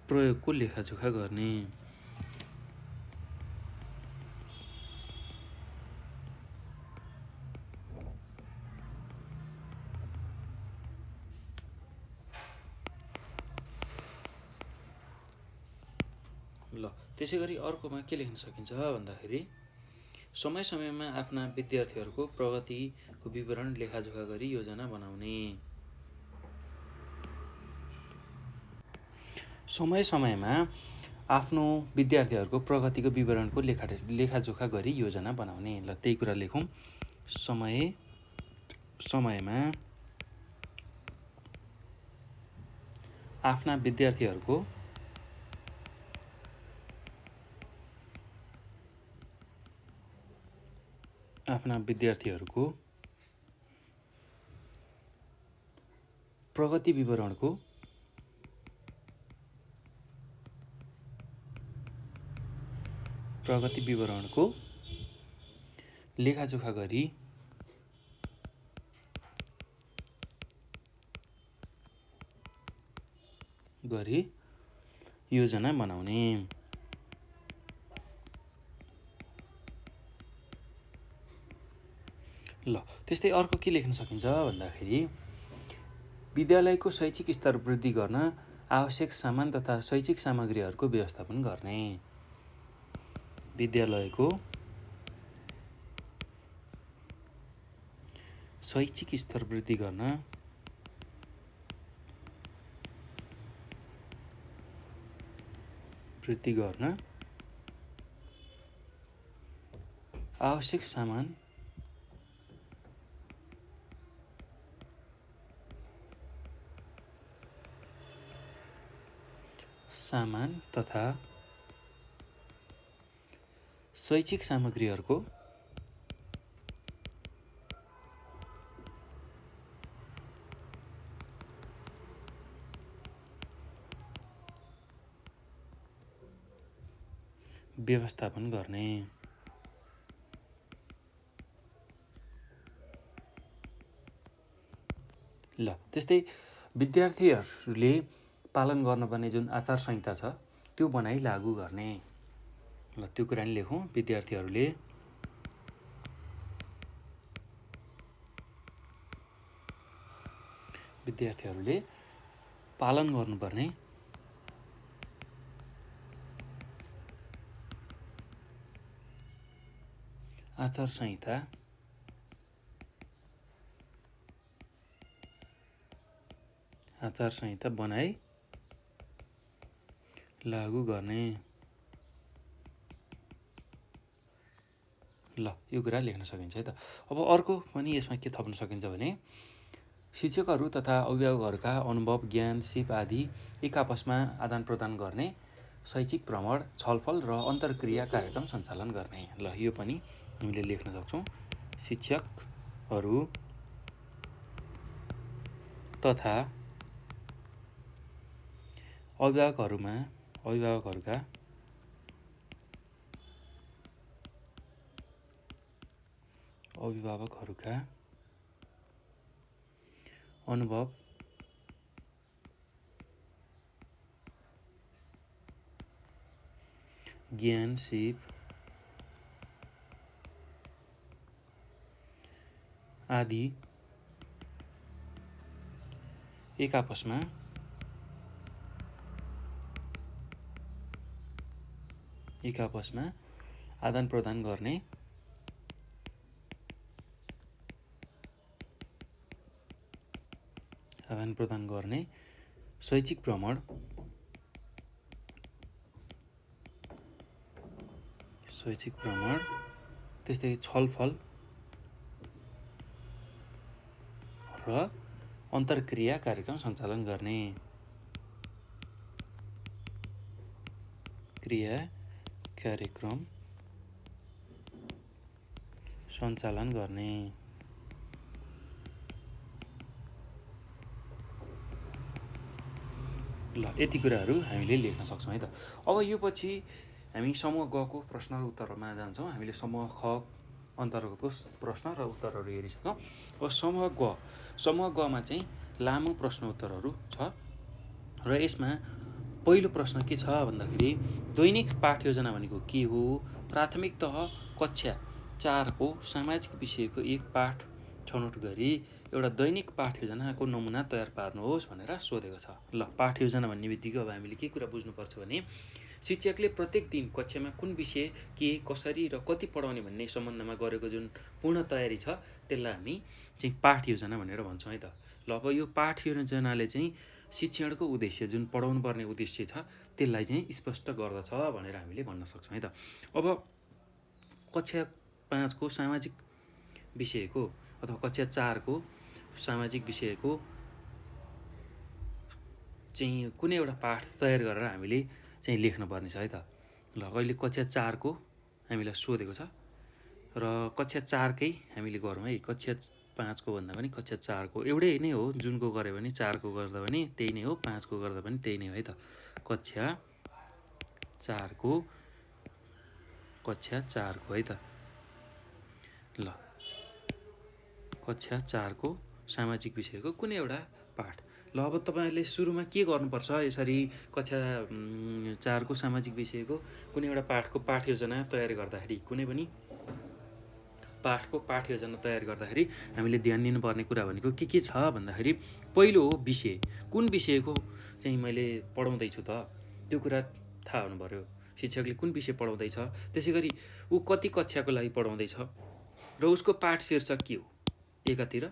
प्रयोगको लेखाजोखा गर्ने। ल त्यसै गरी अर्कोमा के लेख्न सकिन्छ भन्दाखेरि समय समयमा आफ्ना विद्यार्थीहरूको प्रगतिको विवरण लेखाजोखा गरी योजना बनाउने। समय समयमा आफ्नो विद्यार्थीहरूको प्रगतिको विवरणको लेखाजोखा गरी योजना बनाउने। ल त्यही कुरा लेखौँ। समय समयमा आफ्ना विद्यार्थीहरूको प्रगति विवरणको लेखाजोखा गरी योजना बनाउने। ल त्यस्तै अर्को के लेख्न सकिन्छ भन्दाखेरि विद्यालयको शैक्षिक स्तर वृद्धि गर्न आवश्यक सामान तथा शैक्षिक सामग्रीहरूको व्यवस्थापन गर्ने। विद्यालयको शैक्षिक स्तर वृद्धि गर्न आवश्यक सामान तथा शैक्षिक सामग्रीहरूको व्यवस्थापन गर्ने। ल त्यस्तै विद्यार्थीहरूले पालन गर्नुपर्ने जुन आचार संहिता छ त्यो बनाई लागू गर्ने। ल त्यो कुरा नि लेखौँ। विद्यार्थीहरूले पालन गर्नुपर्ने आचार संहिता बनाई लागू गर्ने। ल यो कुरा लेख्न सकिन्छ है त। अब अर्को पनि यसमा के थप्न सकिन्छ भने शिक्षकहरू तथा अभिभावकहरूका अनुभव, ज्ञान, सिप आदि एक आपसमा आदान प्रदान गर्ने शैक्षिक भ्रमण, छलफल र अन्तर्क्रिया कार्यक्रम सञ्चालन गर्ने। ल यो पनि हामीले लेख्न सक्छौँ। शिक्षकहरू तथा अभिभावकहरूका अनुभव, ज्ञान, सिप आदि एक आपसमा आदान प्रदान गर्ने शैक्षिक भ्रमण त्यस्तै छलफल र अन्तर्क्रिया कार्यक्रम सञ्चालन गर्ने ल यति कुराहरू हामीले लेख्न सक्छौँ है त। अब यो पछि हामी समूह गको प्रश्न र उत्तरमा जान्छौँ। हामीले समूह ख अन्तर्गतको प्रश्न र उत्तरहरू हेरिसक्यौँ। अब समूह गमा चाहिँ लामो प्रश्न उत्तरहरू छ र यसमा पहिलो प्रश्न के छ भन्दाखेरि दैनिक पाठ योजना भनेको के हो? प्राथमिक तह कक्षा 4 को सामाजिक विषयको एक पाठ छनौट गरी एउटा दैनिक पाठ योजनाको नमुना तयार पार्नुहोस् भनेर सोधेको छ। ल पाठ योजना भन्ने बित्तिकै अब हामीले के कुरा बुझ्नुपर्छ भने शिक्षकले प्रत्येक दिन कक्षामा कुन विषय के कसरी र कति पढाउने भन्ने सम्बन्धमा गरेको जुन पूर्ण तयारी छ त्यसलाई हामी चाहिँ पाठ योजना भनेर भन्छौँ है त। ल अब यो पाठ योजनाले चाहिँ शिक्षणको उद्देश्य जुन पढाउनु पर्ने उद्देश्य छ त्यसलाई चाहिँ स्पष्ट गर्दछ भनेर हामीले भन्न सक्छौँ है त। अब कक्षा 5 को सामाजिक विषयको अथवा कक्षा 4 को सामाजिक विषयको चाहिँ कुनै एउटा पाठ तयार गरेर हामीले चाहिँ लेख्नुपर्ने छ है त। ल अहिले कक्षा 4 को हामीलाई सोधेको छ र कक्षा 4 कै हामीले गरौँ है। कक्षा 5 को भन्दा पनि कक्षा 4 को एउटै नै हो, जुनको गऱ्यो भने 4 को गर्दा पनि त्यही नै हो, 5 को गर्दा पनि त्यही नै हो है त। कक्षा 4 को है त। ल कक्षा 4 को सामाजिक विषयको कुनै एउटा पाठ। ल अब तपाईँहरूले सुरुमा के गर्नुपर्छ? यसरी कक्षा 4 को सामाजिक विषयको कुनै एउटा पाठको पाठ योजना तयार गर्दाखेरि हामीले ध्यान दिनुपर्ने कुरा भनेको के छ भन्दाखेरि पहिलो हो विषय। कुन विषयको चाहिँ मैले पढाउँदैछु त त्यो कुरा थाहा हुनु पर्यो। शिक्षकले कुन विषय पढाउँदैछ, त्यसै गरी ऊ कति कक्षाको लागि पढाउँदैछ र उसको पाठ शीर्षक के हो एकातिर,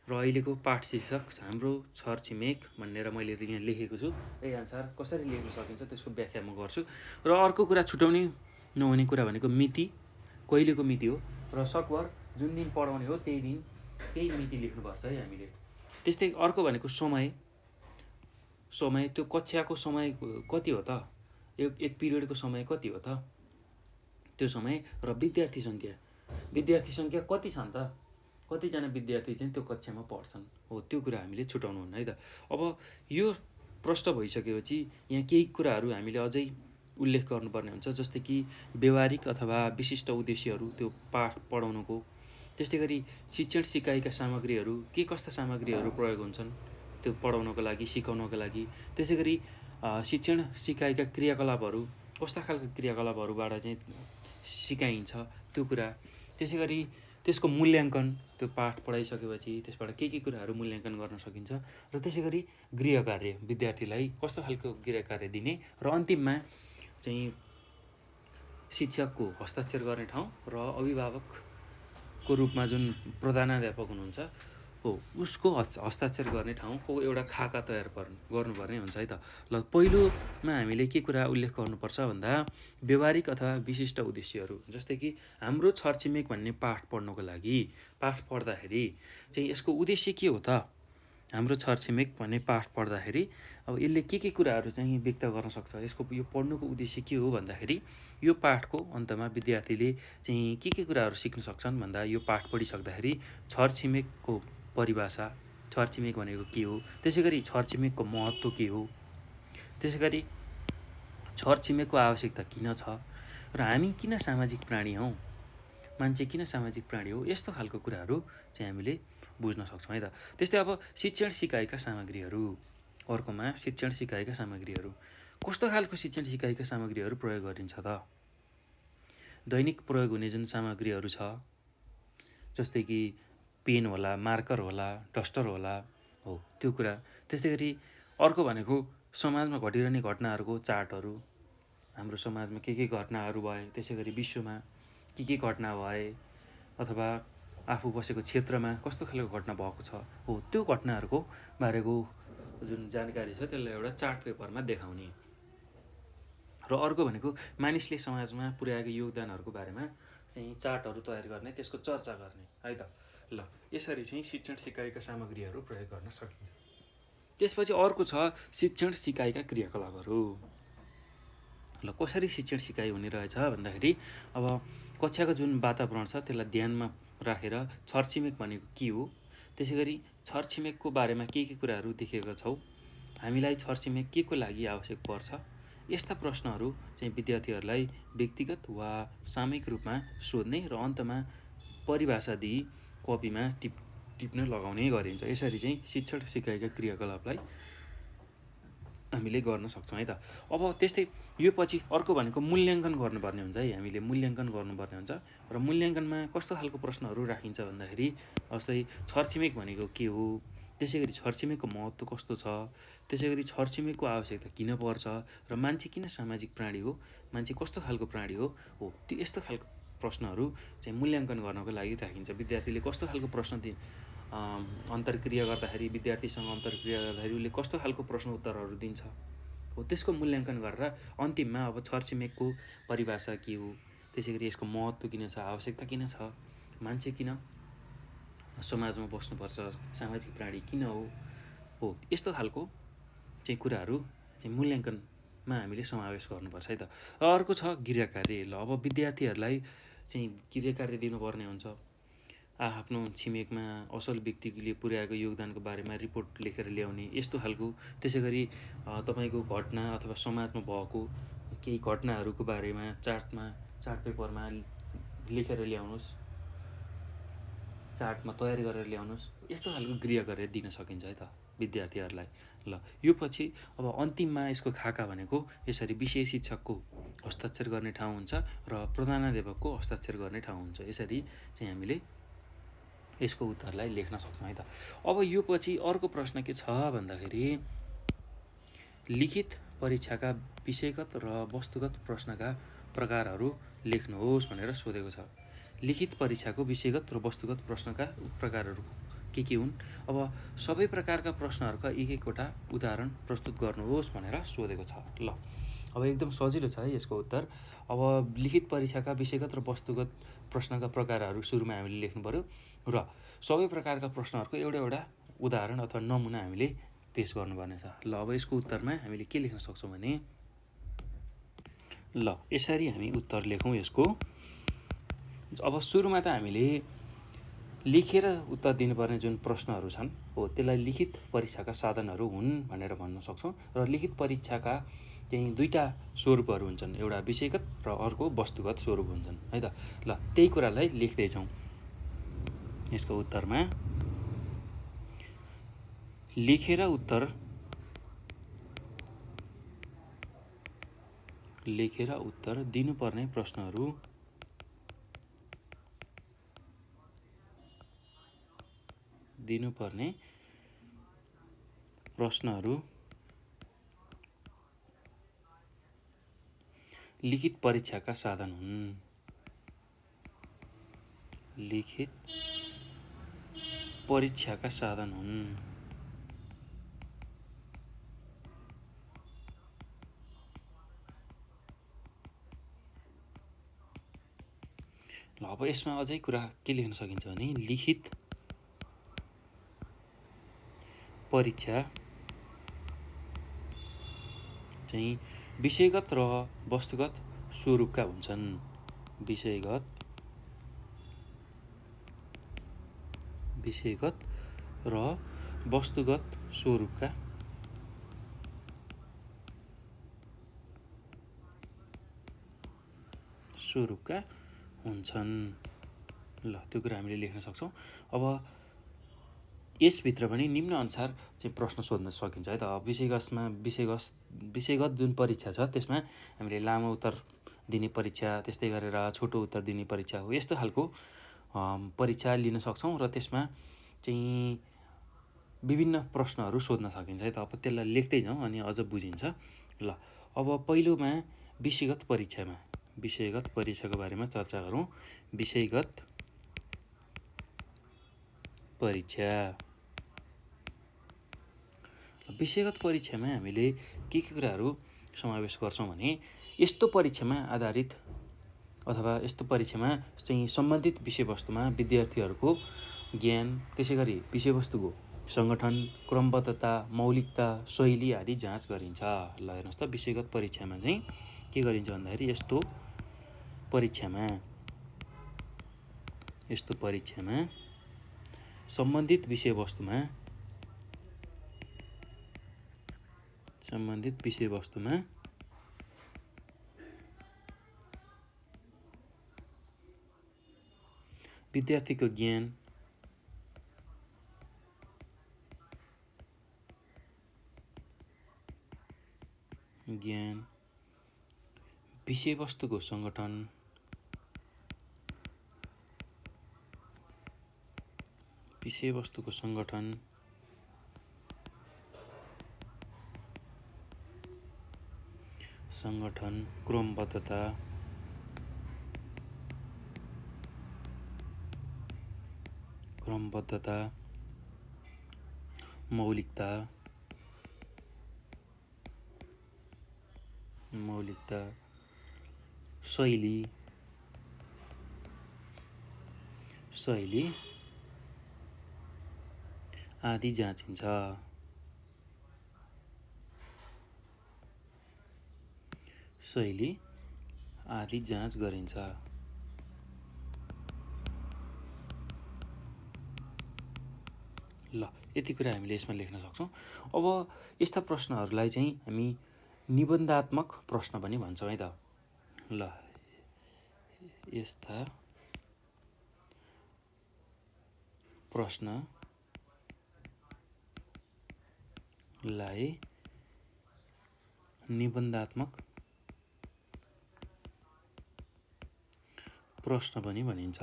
र अहिलेको पाठ शीर्षक हाम्रो छरछिमेक भनेर मैले यहाँ लेखेको छु। यही अनुसार कसरी लेख्न सकिन्छ त्यसको व्याख्या म गर्छु। र अर्को कुरा छुटाउनै नहुने कुरा भनेको मिति, कहिलेको मिति हो र सकभर जुन दिन पढाउने हो त्यही मिति लेख्नुपर्छ है हामीले। त्यस्तै अर्को भनेको समय, त्यो कक्षाको समय कति हो त, एक पिरियडको समय कति हो त त्यो समय, र विद्यार्थी सङ्ख्या कति छन् त, कतिजना विद्यार्थी चाहिँ त्यो कक्षामा पढ्छन् हो, त्यो कुरा हामीले छुटाउनु हुन्न है त। अब यो प्रश्न भइसकेपछि यहाँ केही कुराहरू हामीले अझै उल्लेख गर्नुपर्ने हुन्छ, जस्तै कि व्यवहारिक अथवा विशिष्ट उद्देश्यहरू त्यो पाठ पढाउनुको, त्यस्तै गरी शिक्षण सिकाइका सामग्रीहरू के कस्ता सामग्रीहरू प्रयोग हुन्छन् त्यो पढाउनको लागि सिकाउनको लागि, त्यसै गरी शिक्षण सिकाइका क्रियाकलापहरू कस्ता खालको क्रियाकलापहरूबाट चाहिँ सिकाइन्छ त्यो कुरा, त्यसै गरी त्यसको मूल्याङ्कन, त्यो पाठ पढाइसकेपछि त्यसबाट के कुराहरू मूल्याङ्कन गर्न सकिन्छ, र त्यसै गरी गृह कार्य विद्यार्थीलाई कस्तो खालको गृह कार्य दिने, र अन्तिममा चाहिँ शिक्षकको हस्ताक्षर गर्ने ठाउँ र अभिभावकको रूपमा जुन प्रधानाध्यापक हुनुहुन्छ हो उसको हस्ताक्षर गर्ने ठाउँको एउटा खाका तयार गर्नुपर्ने हुन्छ है त। ल पहिलोमा हामीले के कुरा उल्लेख गर्नुपर्छ भन्दा व्यवहारिक अथवा विशिष्ट उद्देश्यहरू, जस्तै कि हाम्रो छरछिमेक भन्ने पाठ पढ्दाखेरि चाहिँ यसको उद्देश्य के हो त, हाम्रो छरछिमेक भन्ने पाठ पढ्दाखेरि अब यसले के कुराहरू चाहिँ व्यक्त गर्न सक्छ, यसको यो पढ्नुको उद्देश्य के हो भन्दाखेरि यो पाठको अन्तमा विद्यार्थीले चाहिँ के कुराहरू सिक्न सक्छन् भन्दा यो पाठ पढिसक्दाखेरि छरछिमेकको परिभाषा, छरछिमेक भनेको के हो, त्यसै गरी छरछिमेकको महत्त्व के हो, त्यसै गरी छरछिमेकको आवश्यकता किन छ, र हामी किन सामाजिक प्राणी हौँ, मान्छे किन सामाजिक प्राणी हो, यस्तो खालको कुराहरू चाहिँ हामीले बुझ्न सक्छौँ है त। त्यस्तै अब शिक्षण सिकाइका सामग्रीहरू, अर्कोमा शिक्षण सिकाइका सामग्रीहरू कस्तो खालको शिक्षण सिकाइका सामग्रीहरू प्रयोग गरिन्छ त? दैनिक प्रयोग हुने जुन सामग्रीहरू छ, जस्तै कि पेन होला, मार्कर होला, डस्टर होला, हो त्यो कुरा। त्यस्तै गरी अर्को भनेको समाजमा घटिरहने घटनाहरूको चार्टहरू, हाम्रो समाजमा के घटनाहरू भए, त्यसै गरी विश्वमा के घटना भए, अथवा आफू बसेको क्षेत्रमा कस्तो खालको घटना भएको छ, हो त्यो घटनाहरूको बारेको जुन जानकारी छ त्यसलाई एउटा चार्ट पेपरमा देखाउने। र अर्को भनेको मानिसले समाजमा पुर्याएको योगदानहरूको बारेमा चाहिँ चार्टहरू तयार गर्ने, त्यसको चर्चा गर्ने है त। ल यसरी चाहिँ शिक्षण सिकाइका सामग्रीहरू प्रयोग गर्न सकिन्छ। त्यसपछि अर्को छ शिक्षण सिकाइका क्रियाकलापहरू। ल कसरी शिक्षण सिकाइ हुने रहेछ भन्दाखेरि अब कक्षाको जुन वातावरण छ त्यसलाई ध्यानमा राखेर छरछिमेक भनेको के हो, त्यसै गरी छरछिमेकको बारेमा के कुराहरू देखेका छौँ, हामीलाई छरछिमेक के को लागि आवश्यक पर्छ, यस्ता प्रश्नहरू चाहिँ विद्यार्थीहरूलाई व्यक्तिगत वा सामूहिक रूपमा सोध्ने र अन्तमा परिभाषा दिई कपीमा टिप्न लगाउने गरिन्छ। यसरी चाहिँ शिक्षण सिकाइका क्रियाकलापलाई हामीले गर्न सक्छौँ है त। अब त्यस्तै यो पछि अर्को भनेको मूल्याङ्कन गर्नुपर्ने हुन्छ है। हामीले मूल्याङ्कन गर्नुपर्ने हुन्छ र मूल्याङ्कनमा कस्तो खालको प्रश्नहरू राखिन्छ भन्दाखेरि जस्तै छरछिमेक भनेको के हो, त्यसै गरी छरछिमेकको महत्त्व कस्तो छ, त्यसै गरी छरछिमेकको आवश्यकता किन पर्छ र मान्छे किन सामाजिक प्राणी हो, मान्छे कस्तो खालको प्राणी हो त्यो यस्तो खालको प्रश्नहरू चाहिँ मूल्याङ्कन गर्नको लागि राखिन्छ। विद्यार्थीले कस्तो खालको प्रश्न अन्तर्क्रिया गर्दाखेरि, विद्यार्थीसँग अन्तर्क्रिया गर्दाखेरि उसले कस्तो खालको प्रश्न उत्तरहरू दिन्छ हो त्यसको मूल्याङ्कन गरेर अन्तिममा अब छरछिमेकको परिभाषा के हो, त्यसै गरी यसको महत्त्व किन छ, आवश्यकता किन छ, मान्छे किन समाजमा बस्नुपर्छ, सामाजिक प्राणी किन हो यस्तो खालको चाहिँ कुराहरू चाहिँ मूल्याङ्कनमा हामीले समावेश गर्नुपर्छ है त। र अर्को छ गृह कार्य। ल अब विद्यार्थीहरूलाई चाहिँ गृह कार्य दिनुपर्ने हुन्छ। आफ्नो छिमेकमा असल व्यक्तिले पुर्याएको योगदानको बारेमा रिपोर्ट लेखेर ल्याउने यस्तो खालको, त्यसै गरी तपाईँको घटना अथवा समाजमा भएको केही घटनाहरूको बारेमा चार्ट पेपरमा लेखेर ल्याउनुहोस्, चार्टमा तयारी गरेर ल्याउनुहोस्, यस्तो खालको गृह कार्य दिन सकिन्छ है त विद्यार्थीहरूलाई। ल यो पछि अब अन्तिममा यसको खाका भनेको यसरी विषय शिक्षकको हस्ताक्षर गर्ने ठाउँ हुन्छ र प्रधानाध्यापकको हस्ताक्षर गर्ने ठाउँ हुन्छ। यसरी चाहिँ हामीले यसको उत्तरलाई लेख्न सक्छौँ है त। अब यो पछि अर्को प्रश्न के छ भन्दाखेरि लिखित परीक्षाका विषयगत र वस्तुगत प्रश्नका प्रकारहरू लेख्नुहोस् भनेर सोधेको छ। लिखित परीक्षाको विषयगत र वस्तुगत प्रश्नका प्रकारहरू के हुन्? अब सबै प्रकारका प्रश्नहरूका एकवटा उदाहरण प्रस्तुत गर्नुहोस् भनेर सोधेको छ। ल अब एकदम सजिलो छ है यसको उत्तर। अब लिखित परीक्षाका विषयगत र वस्तुगत प्रश्नका प्रकारहरू सुरुमा हामीले लेख्नु पर्यो र सबै प्रकारका प्रश्नहरूको एउटा उदाहरण अथवा नमुना हामीले पेश गर्नुपर्ने छ। ल अब यसको उत्तरमा हामीले के लेख्न सक्छौँ भने ल यसरी हामी उत्तर लेखौँ यसको। अब सुरुमा त हामीले लेखेर उत्तर दिनुपर्ने जुन प्रश्नहरू छन् हो त्यसलाई लिखित परीक्षाका साधनहरू हुन् भनेर भन्न सक्छौँ। र लिखित परीक्षाका चाहिँ दुईवटा स्वरूपहरू हुन्छन्, एउटा विषयगत र अर्को वस्तुगत स्वरूप हुन्छन् है त। ल त्यही कुरालाई लेख्दैछौँ यसको उत्तरमा। लेखेर उत्तर दिनुपर्ने प्रश्नहरू लिखित परीक्षाका साधन हुन्। लिखित परीक्षाका साधन हुन्। ल अब यसमा अझै कुरा के लेख्न सकिन्छ भने लिखित परीक्षा चाहिँ विषयगत र वस्तुगत स्वरूपका हुन्छन्। विषयगत र वस्तुगत स्वरूपका हुन्छन्। ल त्यो कुरा हामीले लेख्न सक्छौँ। अब यसभित्र पनि निम्न अनुसार चाहिँ प्रश्न सोध्न सकिन्छ है त। विषयगत जुन परीक्षा छ त्यसमा हामीले लामो उत्तर दिने परीक्षा, त्यस्तै गरेर छोटो उत्तर दिने परीक्षा हो, यस्तो खालको परीक्षा लिन सक्छौँ र त्यसमा चाहिँ विभिन्न प्रश्नहरू सोध्न सकिन्छ है त। अब त्यसलाई लेख्दै जाउँ अनि अझ बुझिन्छ। ल अब पहिलोमा विषयगत परीक्षाको बारेमा चर्चा गरौँ। विषयगत परीक्षामा हामीले के कुराहरू समावेश गर्छौँ भने यस्तो परीक्षामा आधारित अथवा यस्तो परीक्षामा चाहिँ सम्बन्धित विषयवस्तुमा विद्यार्थीहरूको ज्ञान, त्यसै गरी विषयवस्तुको सङ्गठन, क्रमबद्धता, मौलिकता, शैली आदि जाँच गरिन्छ। ल हेर्नुहोस् त, विषयगत परीक्षामा चाहिँ के गरिन्छ भन्दाखेरि यस्तो परीक्षामा सम्बन्धित विषयवस्तुमा विद्यार्थीको ज्ञान, विषयवस्तुको सङ्गठन, क्रमबद्धता, मौलिकता, शैली आदि जाँचिन्छ। जाँच गरिन्छ। ल यति कुरा हामीले यसमा लेख्न सक्छौँ। अब यस्ता प्रश्नहरूलाई चाहिँ हामी निबन्धात्मक प्रश्न पनि भन्छौँ है त। ल यस्ता प्रश्नलाई निबन्धात्मक प्रश्न पनि भनिन्छ।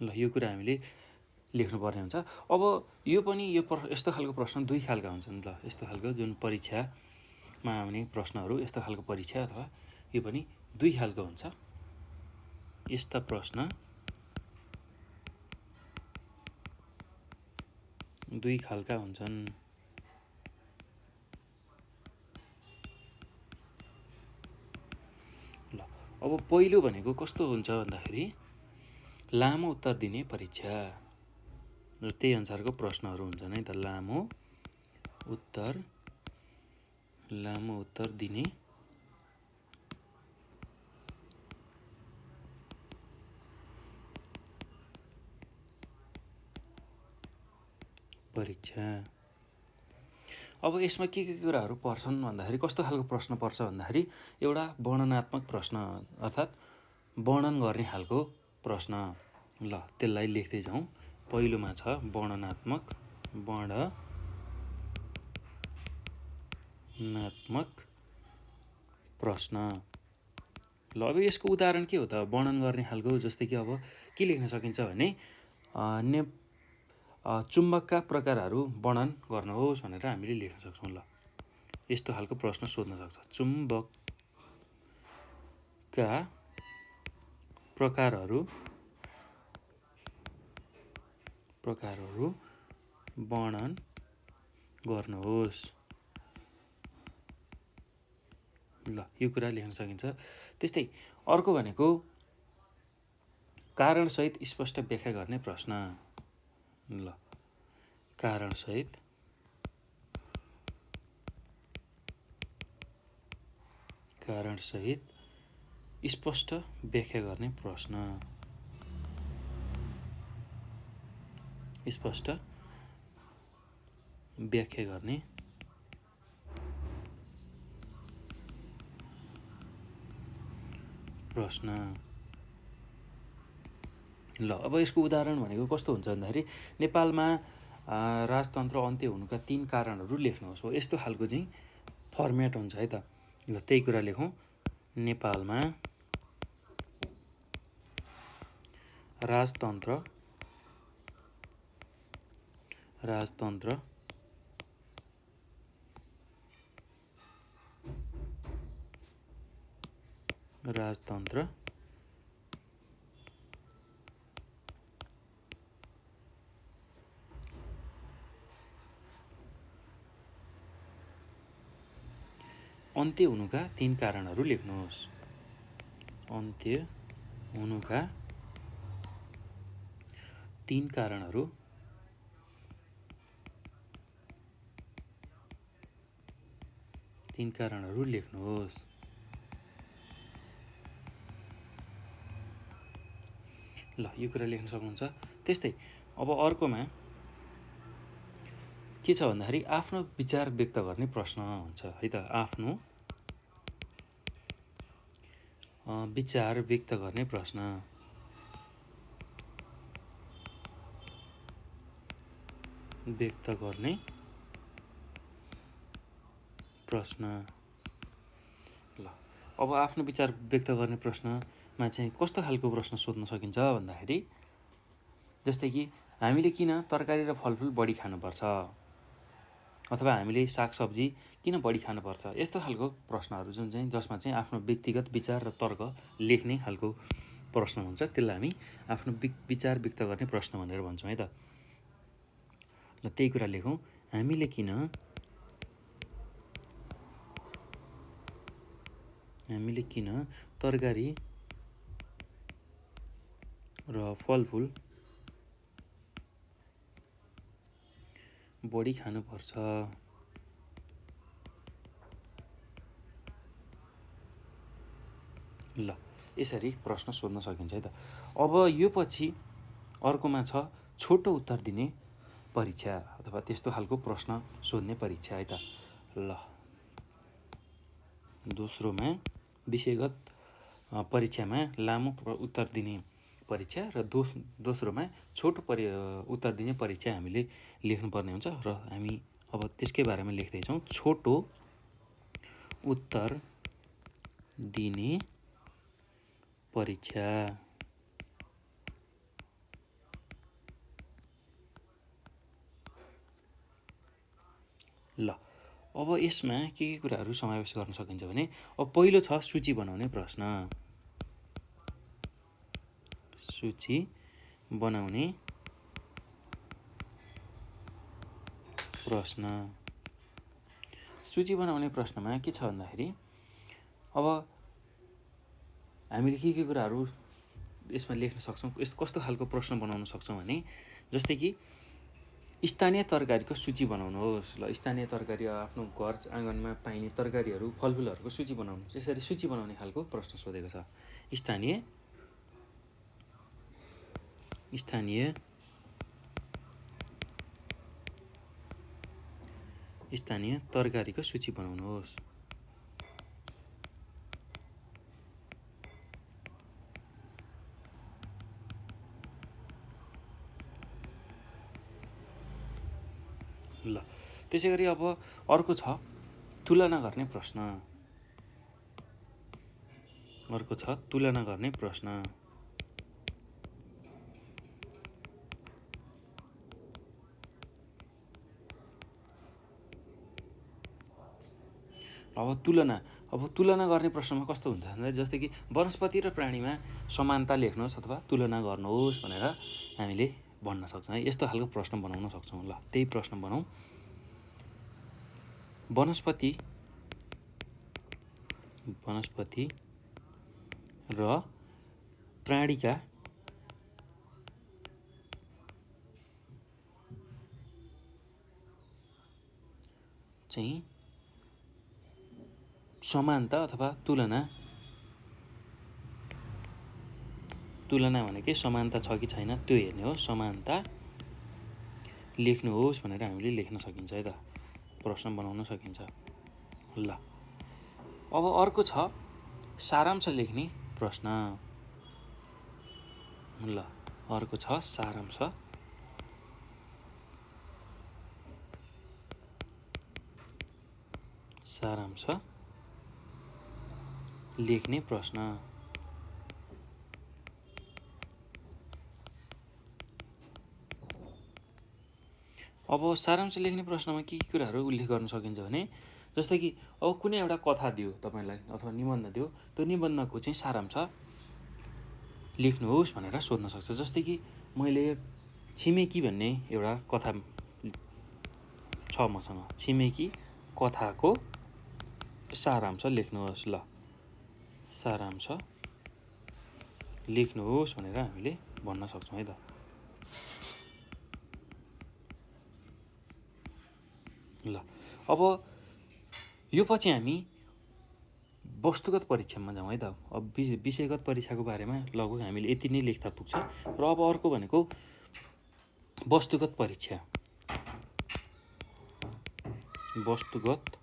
ल यो कुरा हामीले लेख्नुपर्ने हुन्छ। अब यस्तो खालको प्रश्न दुई खालका हुन्छन्। ल यस्तो खालको जुन परीक्षामा आउने प्रश्नहरू, यस्तो खालको परीक्षा अथवा यो पनि दुई खालको हुन्छ। यस्ता प्रश्न दुई खालका हुन्छन्। ल अब पहिलो भनेको कस्तो हुन्छ भन्दाखेरि लामो उत्तर दिने परीक्षा र त्यही अनुसारको प्रश्नहरू हुन्छन् है त। लामो उत्तर दिने परीक्षा। अब यसमा के कुराहरू पर्छन् भन्दाखेरि कस्तो खालको प्रश्न पर्छ भन्दाखेरि एउटा वर्णनात्मक प्रश्न अर्थात् वर्णन गर्ने खालको प्रश्न। ल त्यसलाई लेख्दै जाउँ। पहिलोमा छ वर्णनात्मक प्रश्न। ल अब यसको उदाहरण के हो त? वर्णन गर्ने खालको, जस्तै कि अब के लेख्न सकिन्छ भने चुम्बकका प्रकारहरू वर्णन गर्नुहोस् भनेर हामीले लेख्न सक्छौँ। ल यस्तो खालको प्रश्न सोध्न सक्छ। चुम्बकका प्रकारहरू वर्णन गर्नुहोस्। ल यो कुरा लेख्न सकिन्छ। त्यस्तै अर्को भनेको कारणसहित स्पष्ट व्याख्या गर्ने प्रश्न। ल कारणसहित स्पष्ट व्याख्या गर्ने प्रश्न। ल अब यसको उदाहरण भनेको कस्तो हुन्छ भन्दाखेरि नेपालमा राजतन्त्र अन्त्य हुनुका 3 कारणहरू लेख्नुहोस् हो, यस्तो खालको चाहिँ फर्मेट हुन्छ है त। ल त्यही कुरा लेखौँ, नेपालमा राजतन्त्र अन्त्य हुनुका 3 कारणहरू लेख्नुहोस्। अन्त्य हुनुका 3 कारणहरू लेख्नुहोस्। ल यो कुरा लेख्न सक्नुहुन्छ। त्यस्तै अब अर्कोमा के छ भन्दाखेरि आफ्नो विचार व्यक्त गर्ने प्रश्न हुन्छ है त। आफ्नो विचार व्यक्त गर्ने प्रश्न। ल अब आफ्नो विचार व्यक्त गर्ने प्रश्नमा चाहिँ कस्तो खालको प्रश्न सोध्न सकिन्छ भन्दाखेरि जस्तै कि हामीले किन तरकारी र फलफुल बढी खानुपर्छ, अथवा हामीले सागसब्जी किन बढी खानुपर्छ, यस्तो खालको प्रश्नहरू जुन चाहिँ जसमा चाहिँ आफ्नो व्यक्तिगत विचार र तर्क लेख्ने खालको प्रश्न हुन्छ, त्यसलाई हामी आफ्नो विचार व्यक्त गर्ने प्रश्न भनेर भन्छौँ है त। ल त्यही कुरा लेखौँ, हामीले किन तरकारी र फलफुल बढी खानुपर्छ। ल यसरी प्रश्न सोध्न सकिन्छ है त। अब यो पछि अर्कोमा छ छोटो उत्तर दिने परीक्षा अथवा त्यस्तो खालको प्रश्न सोध्ने परीक्षा है त। ल दोस्रोमा विषयगत परीक्षामा लामो उत्तर दिने परीक्षा र दोस्रोमा छोटो उत्तर दिने परीक्षा हामीले लेख्नुपर्ने हुन्छ र हामी अब त्यसकै बारेमा लेख्दैछौँ। छोटो उत्तर दिने परीक्षा। ल अब यसमा के कुराहरू समावेश गर्न सकिन्छ भने अब पहिलो छ सूची बनाउने प्रश्न। सूची बनाउने प्रश्नमा के छ भन्दाखेरि अब हामीले के कुराहरू यसमा लेख्न सक्छौँ, यस्तो कस्तो खालको प्रश्न बनाउन सक्छौँ भने जस्तै कि स्थानीय तरकारीको सूची बनाउनुहोस्। ल स्थानीय तरकारी आफ्नो घर आँगनमा पाइने तरकारीहरू फलफुलहरूको सूची बनाउनुहोस्, यसरी सूची बनाउने खालको प्रश्न सोधेको छ। स्थानीय तरकारीको सूची बनाउनुहोस्। ल त्यसै गरी अब अर्को छ तुलना गर्ने प्रश्न। अब तुलना गर्ने प्रश्नमा कस्तो हुन्छ भन्दा जस्तै कि वनस्पति र प्राणीमा समानता लेख्नुहोस् अथवा तुलना गर्नुहोस् भनेर हामीले भन्न सक्छौँ है। यस्तो खालको प्रश्न बनाउन सक्छौँ। ल त्यही प्रश्न बनाऊँ, वनस्पति र प्राणीका चाहिँ समानता अथवा तुलना भनेकै समानता छ कि छैन त्यो हेर्ने हो। समानता लेख्नुहोस् भनेर हामीले लेख्न सकिन्छ है त, प्रश्न बनाउन सकिन्छ। ल अब अर्को छ सारांश लेख्ने प्रश्न। ल अर्को छ सारांश। सारांश लेख्ने प्रश्न। अब सारांश लेख्ने प्रश्नमा के कुराहरू उल्लेख गर्न सकिन्छ भने जस्तै कि अब कुनै एउटा कथा दियो तपाईँलाई अथवा निबन्ध दियो, त्यो निबन्धको चाहिँ सारांश लेख्नुहोस् भनेर सोध्न सक्छ। जस्तै कि मैले छिमेकी भन्ने एउटा कथा छ मसँग, छिमेकी कथाको सारांश लेख्नुहोस्। ल सारांश लेख्नुहोस् भनेर हामीले भन्न सक्छौँ है त। ल अब यो पछि हामी वस्तुगत परीक्षामा जाउँ है त। अब विषयगत परीक्षाको बारेमा लगभग हामीले यति नै लेख्दा पुग्छ। र अब अर्को भनेको वस्तुगत परीक्षा। वस्तुगत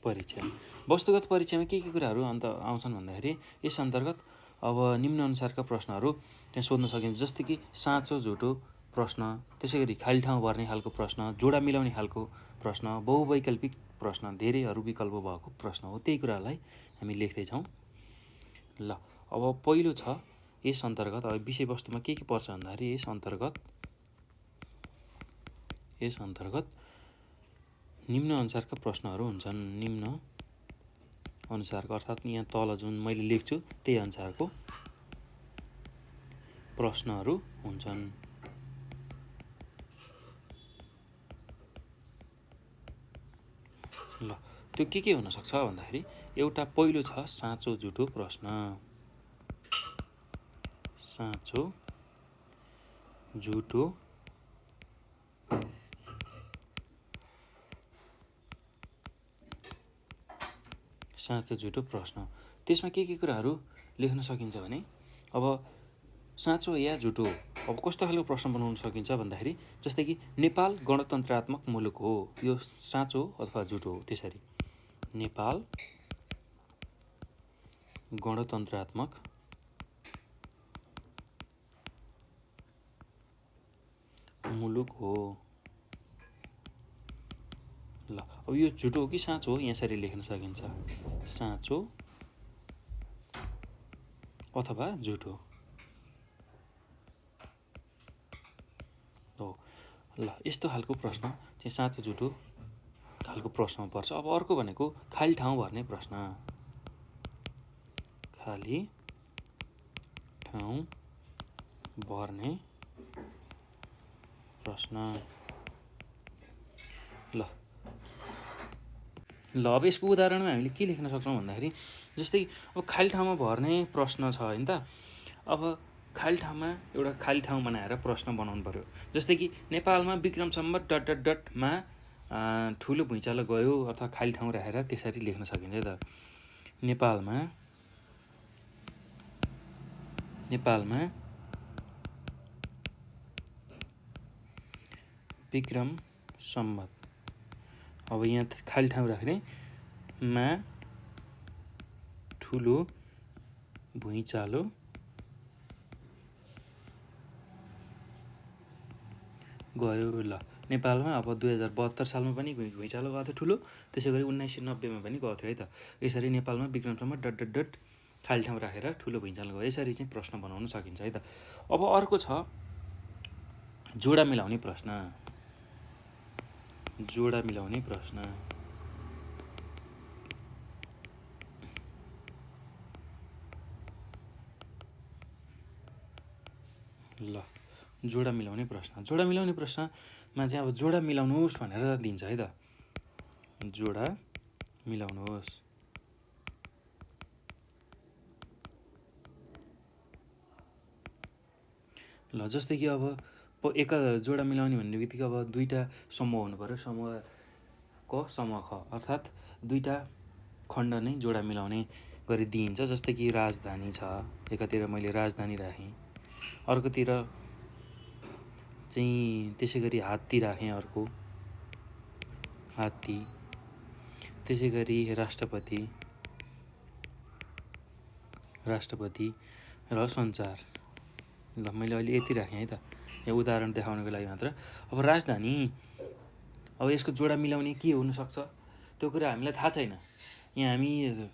परीक्षा। वस्तुगत परीक्षामा के कुराहरू अन्त आउँछन् भन्दाखेरि यस अन्तर्गत अब निम्नअनुसारका प्रश्नहरू त्यहाँ सोध्न सकिन्छ। जस्तै कि साँचो झुटो प्रश्न, त्यसै गरी खाली ठाउँ भर्ने खालको प्रश्न, जोडा मिलाउने खालको प्रश्न, बहुवैकल्पिक प्रश्न, धेरैहरू विकल्प भएको प्रश्न हो। त्यही कुरालाई हामी लेख्दैछौँ। ल अब पहिलो छ यस अन्तर्गत अब विषयवस्तुमा के पर्छ भन्दाखेरि यस अन्तर्गत निम्न अनुसारका प्रश्नहरू हुन्छन्। निम्न अनुसारको अर्थात् यहाँ तल जुन मैले लेख्छु त्यही अनुसारको प्रश्नहरू हुन्छन्। ल त्यो के हुनसक्छ भन्दाखेरि एउटा पहिलो छ साँचो झुटो प्रश्न। साँचो झुटो प्रश्न। त्यसमा के कुराहरू लेख्न सकिन्छ भने अब साँचो या झुटो अब कस्तो खालको प्रश्न बनाउन सकिन्छ भन्दाखेरि जस्तै कि नेपाल गणतन्त्रात्मक मुलुक हो, यो साँचो अथवा झुटो हो। त्यसरी नेपाल गणतन्त्रात्मक मुलुक हो। ल अब यो झुटो हो कि साँचो हो यसरी लेख्न सकिन्छ, साँचो अथवा झुटो हो। ल यस्तो खालको प्रश्न चाहिँ साँचो झुटो खालको प्रश्नमा पर्छ। अब अर्को भनेको खाली ठाउँ भर्ने प्रश्न। खाली ठाउँ भर्ने प्रश्न। ल अब यसको उदाहरणमा हामीले के लेख्न सक्छौँ भन्दाखेरि जस्तै अब खाली ठाउँमा भर्ने प्रश्न छ होइन त। अब खाली ठाउँमा एउटा खाली ठाउँ बनाएर प्रश्न बनाउनु पर्यो। जस्तै कि नेपालमा विक्रम सम्वत डटमा ठुलो भुइँचालो गयो अथवा खाली ठाउँ राखेर त्यसरी लेख्न सकिन्छ है त। नेपालमा विक्रम सम्वत, अब यहाँ खाली ठाउँ राख्ने मा ठुलो भुइँचालो गयो। ल नेपालमा अब 2072 सालमा पनि भुइँचालो गएको थियो ठुलो, त्यसै गरी 1990मा पनि गएको थियो है त। यसरी नेपालमा विक्रम सम्वत डट खाली ठाउँ राखेर ठुलो भुइँचालो गयो, यसरी चाहिँ प्रश्न बनाउन सकिन्छ है त। अब अर्को छ जोडा मिलाउने प्रश्न। जोडा मिलाउने प्रश्न। ल जोडा मिलाउने प्रश्न। जोडा मिलाउने प्रश्नमा चाहिँ अब जोडा मिलाउनुहोस् भनेर दिन्छ है त। जोडा मिलाउनुहोस्। ल जस्तै कि अब जोडा मिलाउने भन्ने बित्तिकै अब दुईवटा समूह हुनु पऱ्यो, समूह क समूह ख, अर्थात् दुईवटा खण्ड नै जोडा मिलाउने गरी दिइन्छ। जस्तै कि राजधानी छ, एकातिर मैले राजधानी राखेँ, अर्कोतिर चाहिँ त्यसै गरी हात्ती राखेँ, अर्को हात्ती, त्यसै गरी राष्ट्रपति, राष्ट्रपति र सञ्चार। ल मैले अहिले यति राखेँ है त, यहाँ उदाहरण देखाउनको लागि मात्र। अब राजधानी, अब यसको जोडा मिलाउने के हुनसक्छ त्यो कुरा हामीलाई थाहा छैन। यहाँ हामी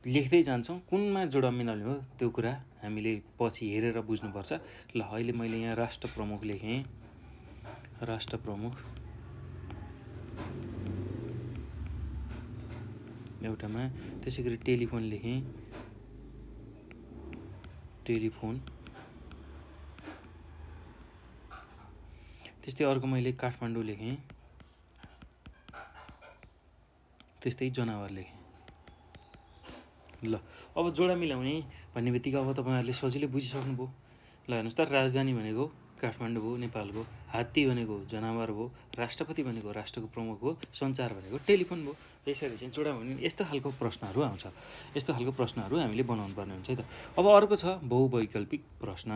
लेख्दै जान्छौँ, कुनमा जोडा मिलाउने हो त्यो कुरा हामीले पछि हेरेर बुझ्नुपर्छ। ल अहिले मैले यहाँ राष्ट्र प्रमुख लेखेँ, राष्ट्र प्रमुख एउटामा। त्यसै गरी टेलिफोन लेखेँ, टेलिफोन। त्यस्तै अर्को मैले काठमाडौँ लेखेँ, त्यस्तै जनावर लेखेँ। ल अब जोडा मिलाउने भन्ने बित्तिकै अब तपाईँहरूले सजिलै बुझिसक्नुभयो। ल हेर्नुहोस् त, राजधानी भनेको काठमाडौँ भयो नेपालको, हात्ती भनेको जनावर भयो, राष्ट्रपति भनेको राष्ट्रको प्रमुख हो, सञ्चार भनेको टेलिफोन भयो। यसरी चाहिँ जोडा भन्ने यस्तो खालको प्रश्नहरू आउँछ। यस्तो खालको प्रश्नहरू हामीले बनाउनु पर्ने हुन्छ है त। अब अर्को छ बहुवैकल्पिक प्रश्न।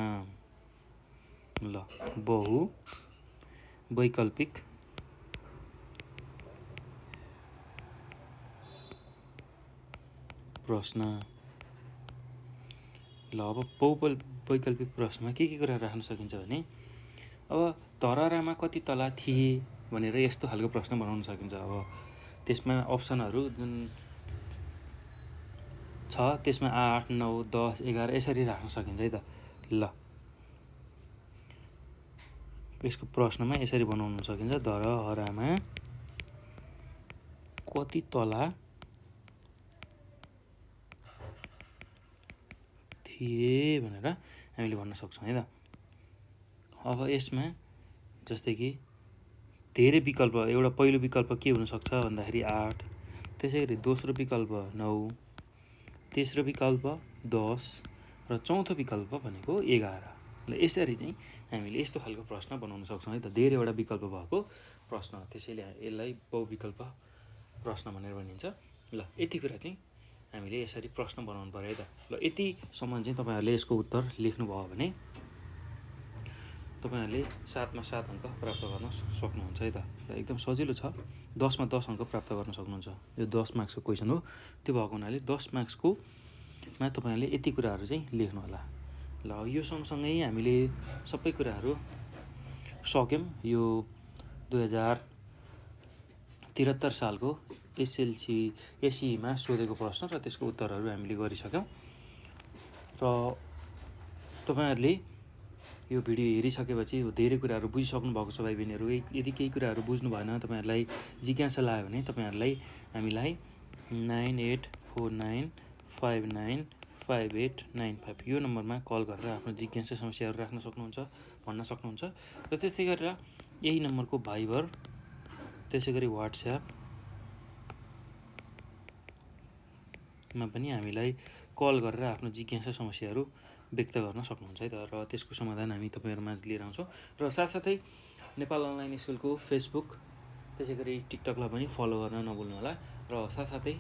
ल बहुवैकल्पिक प्रश्न। ल अब बहुवैकल्पिक प्रश्नमा के कुरा राख्न सकिन्छ भने, अब धरहरामा कति तला थिए भनेर यस्तो खालको प्रश्न बनाउन सकिन्छ। अब त्यसमा अप्सनहरू जुन छ त्यसमा 8, 9, 10, 11 यसरी राख्न सकिन्छ है त। ल यसको प्रश्नमा यसरी बनाउन सकिन्छ, धरहरामा कति तला थिए भनेर हामीले भन्न सक्छौँ है त। अब यसमा जस्तै कि धेरै विकल्प, एउटा पहिलो विकल्प के हुनसक्छ भन्दाखेरि 8, त्यसै गरी दोस्रो विकल्प 9, तेस्रो विकल्प 10 र चौथो विकल्प भनेको 11। ल यसरी चाहिँ हामीले यस्तो खालको प्रश्न बनाउन सक्छौँ है त, धेरैवटा विकल्प भएको प्रश्न। त्यसैले यसलाई बहुविकल्प प्रश्न भनेर भनिन्छ। ल यति कुरा चाहिँ हामीले यसरी प्रश्न बनाउनु पर्यो है त। ल यतिसम्म चाहिँ तपाईँहरूले यसको उत्तर लेख्नुभयो भने तपाईँहरूले 7मा 7 अङ्क प्राप्त गर्न सक्नुहुन्छ है त। र एकदम सजिलो छ, 10मा 10 अङ्क प्राप्त गर्न सक्नुहुन्छ। यो 10 मार्क्सको क्वेसन हो, त्यो भएको हुनाले 10 मार्क्सकोमा तपाईँहरूले यति कुराहरू चाहिँ लेख्नु होला। ल यो सँगसँगै हामीले सबै कुराहरू सक्यौँ। यो 2073 सालको एसईमा सोधेको प्रश्न र त्यसको उत्तरहरू हामीले गरिसक्यौँ। र तपाईँहरूले यो भिडियो हेरिसकेपछि धेरै कुराहरू बुझिसक्नु भएको छ भाइ बहिनीहरू। यदि केही कुराहरू बुझ्नु भएन, तपाईँहरूलाई जिज्ञासा लाग्यो भने तपाईँहरूलाई हामीलाई 9849595895 यो नम्बरमा कल गरेर आफ्नो जिज्ञासा समस्याहरू राख्न सक्नुहुन्छ, भन्न सक्नुहुन्छ। र त्यस्तै गरेर यही नम्बरको भाइबर, त्यसै गरी वाट्सएपमा पनि हामीलाई कल गरेर आफ्नो जिज्ञासा समस्याहरू व्यक्त गर्न सक्नुहुन्छ है त। र त्यसको समाधान हामी तपाईँहरूमाझ लिएर आउँछौँ। र साथसाथै नेपाल अनलाइन स्कुलको फेसबुक, त्यसै गरी टिकटकलाई पनि फलो गर्न नभुल्नु होला। र साथसाथै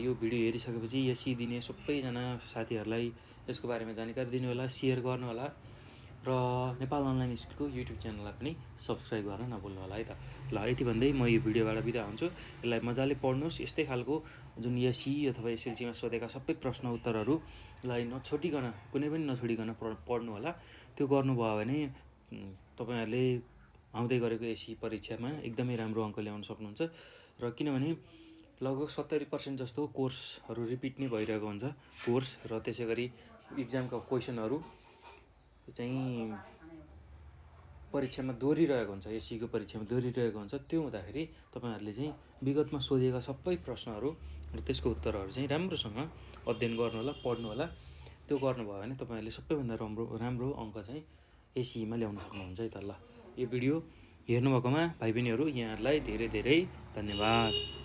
यो भिडियो हेरिसकेपछि एसई दिने सबैजना साथीहरूलाई यसको बारेमा जानकारी दिनु होला, सेयर गर्नु होला। र नेपाल अनलाइन स्कुलको युट्युब च्यानललाई पनि सब्सक्राइब गर्न नभुल्नु होला है त। ल यति भन्दै म यो भिडियोबाट बिदा हुन्छु। यसलाई मजाले पढ्नुहोस्। यस्तै खालको जुन एसई अथवा एसएलसीमा सोधेका सबै प्रश्न उत्तरहरूलाई नछोडिकन, कुनै पनि नछोडिकन पढ्नु होला। त्यो गर्नुभयो भने तपाईँहरूले आउँदै गरेको एसई परीक्षामा एकदमै राम्रो अङ्क ल्याउन सक्नुहुन्छ। र किनभने लगभग 70% जस्तो कोर्सहरू रिपिट नै भइरहेको हुन्छ कोर्स, र त्यसै गरी इक्जामका क्वेसनहरू चाहिँ परीक्षामा दोहोरिरहेको हुन्छ, एसईको परीक्षामा दोहोरिरहेको हुन्छ। त्यो हुँदाखेरि तपाईँहरूले चाहिँ विगतमा सोधिएका सबै प्रश्नहरू र त्यसको उत्तरहरू चाहिँ राम्रोसँग अध्ययन गर्नु होला, पढ्नु होला। त्यो गर्नुभयो भने तपाईँहरूले सबैभन्दा राम्रो अङ्क चाहिँ एसईमा ल्याउन सक्नुहुन्छ है त। ल यो भिडियो हेर्नुभएकोमा भाइ बहिनीहरू यहाँहरूलाई धेरै धेरै धन्यवाद।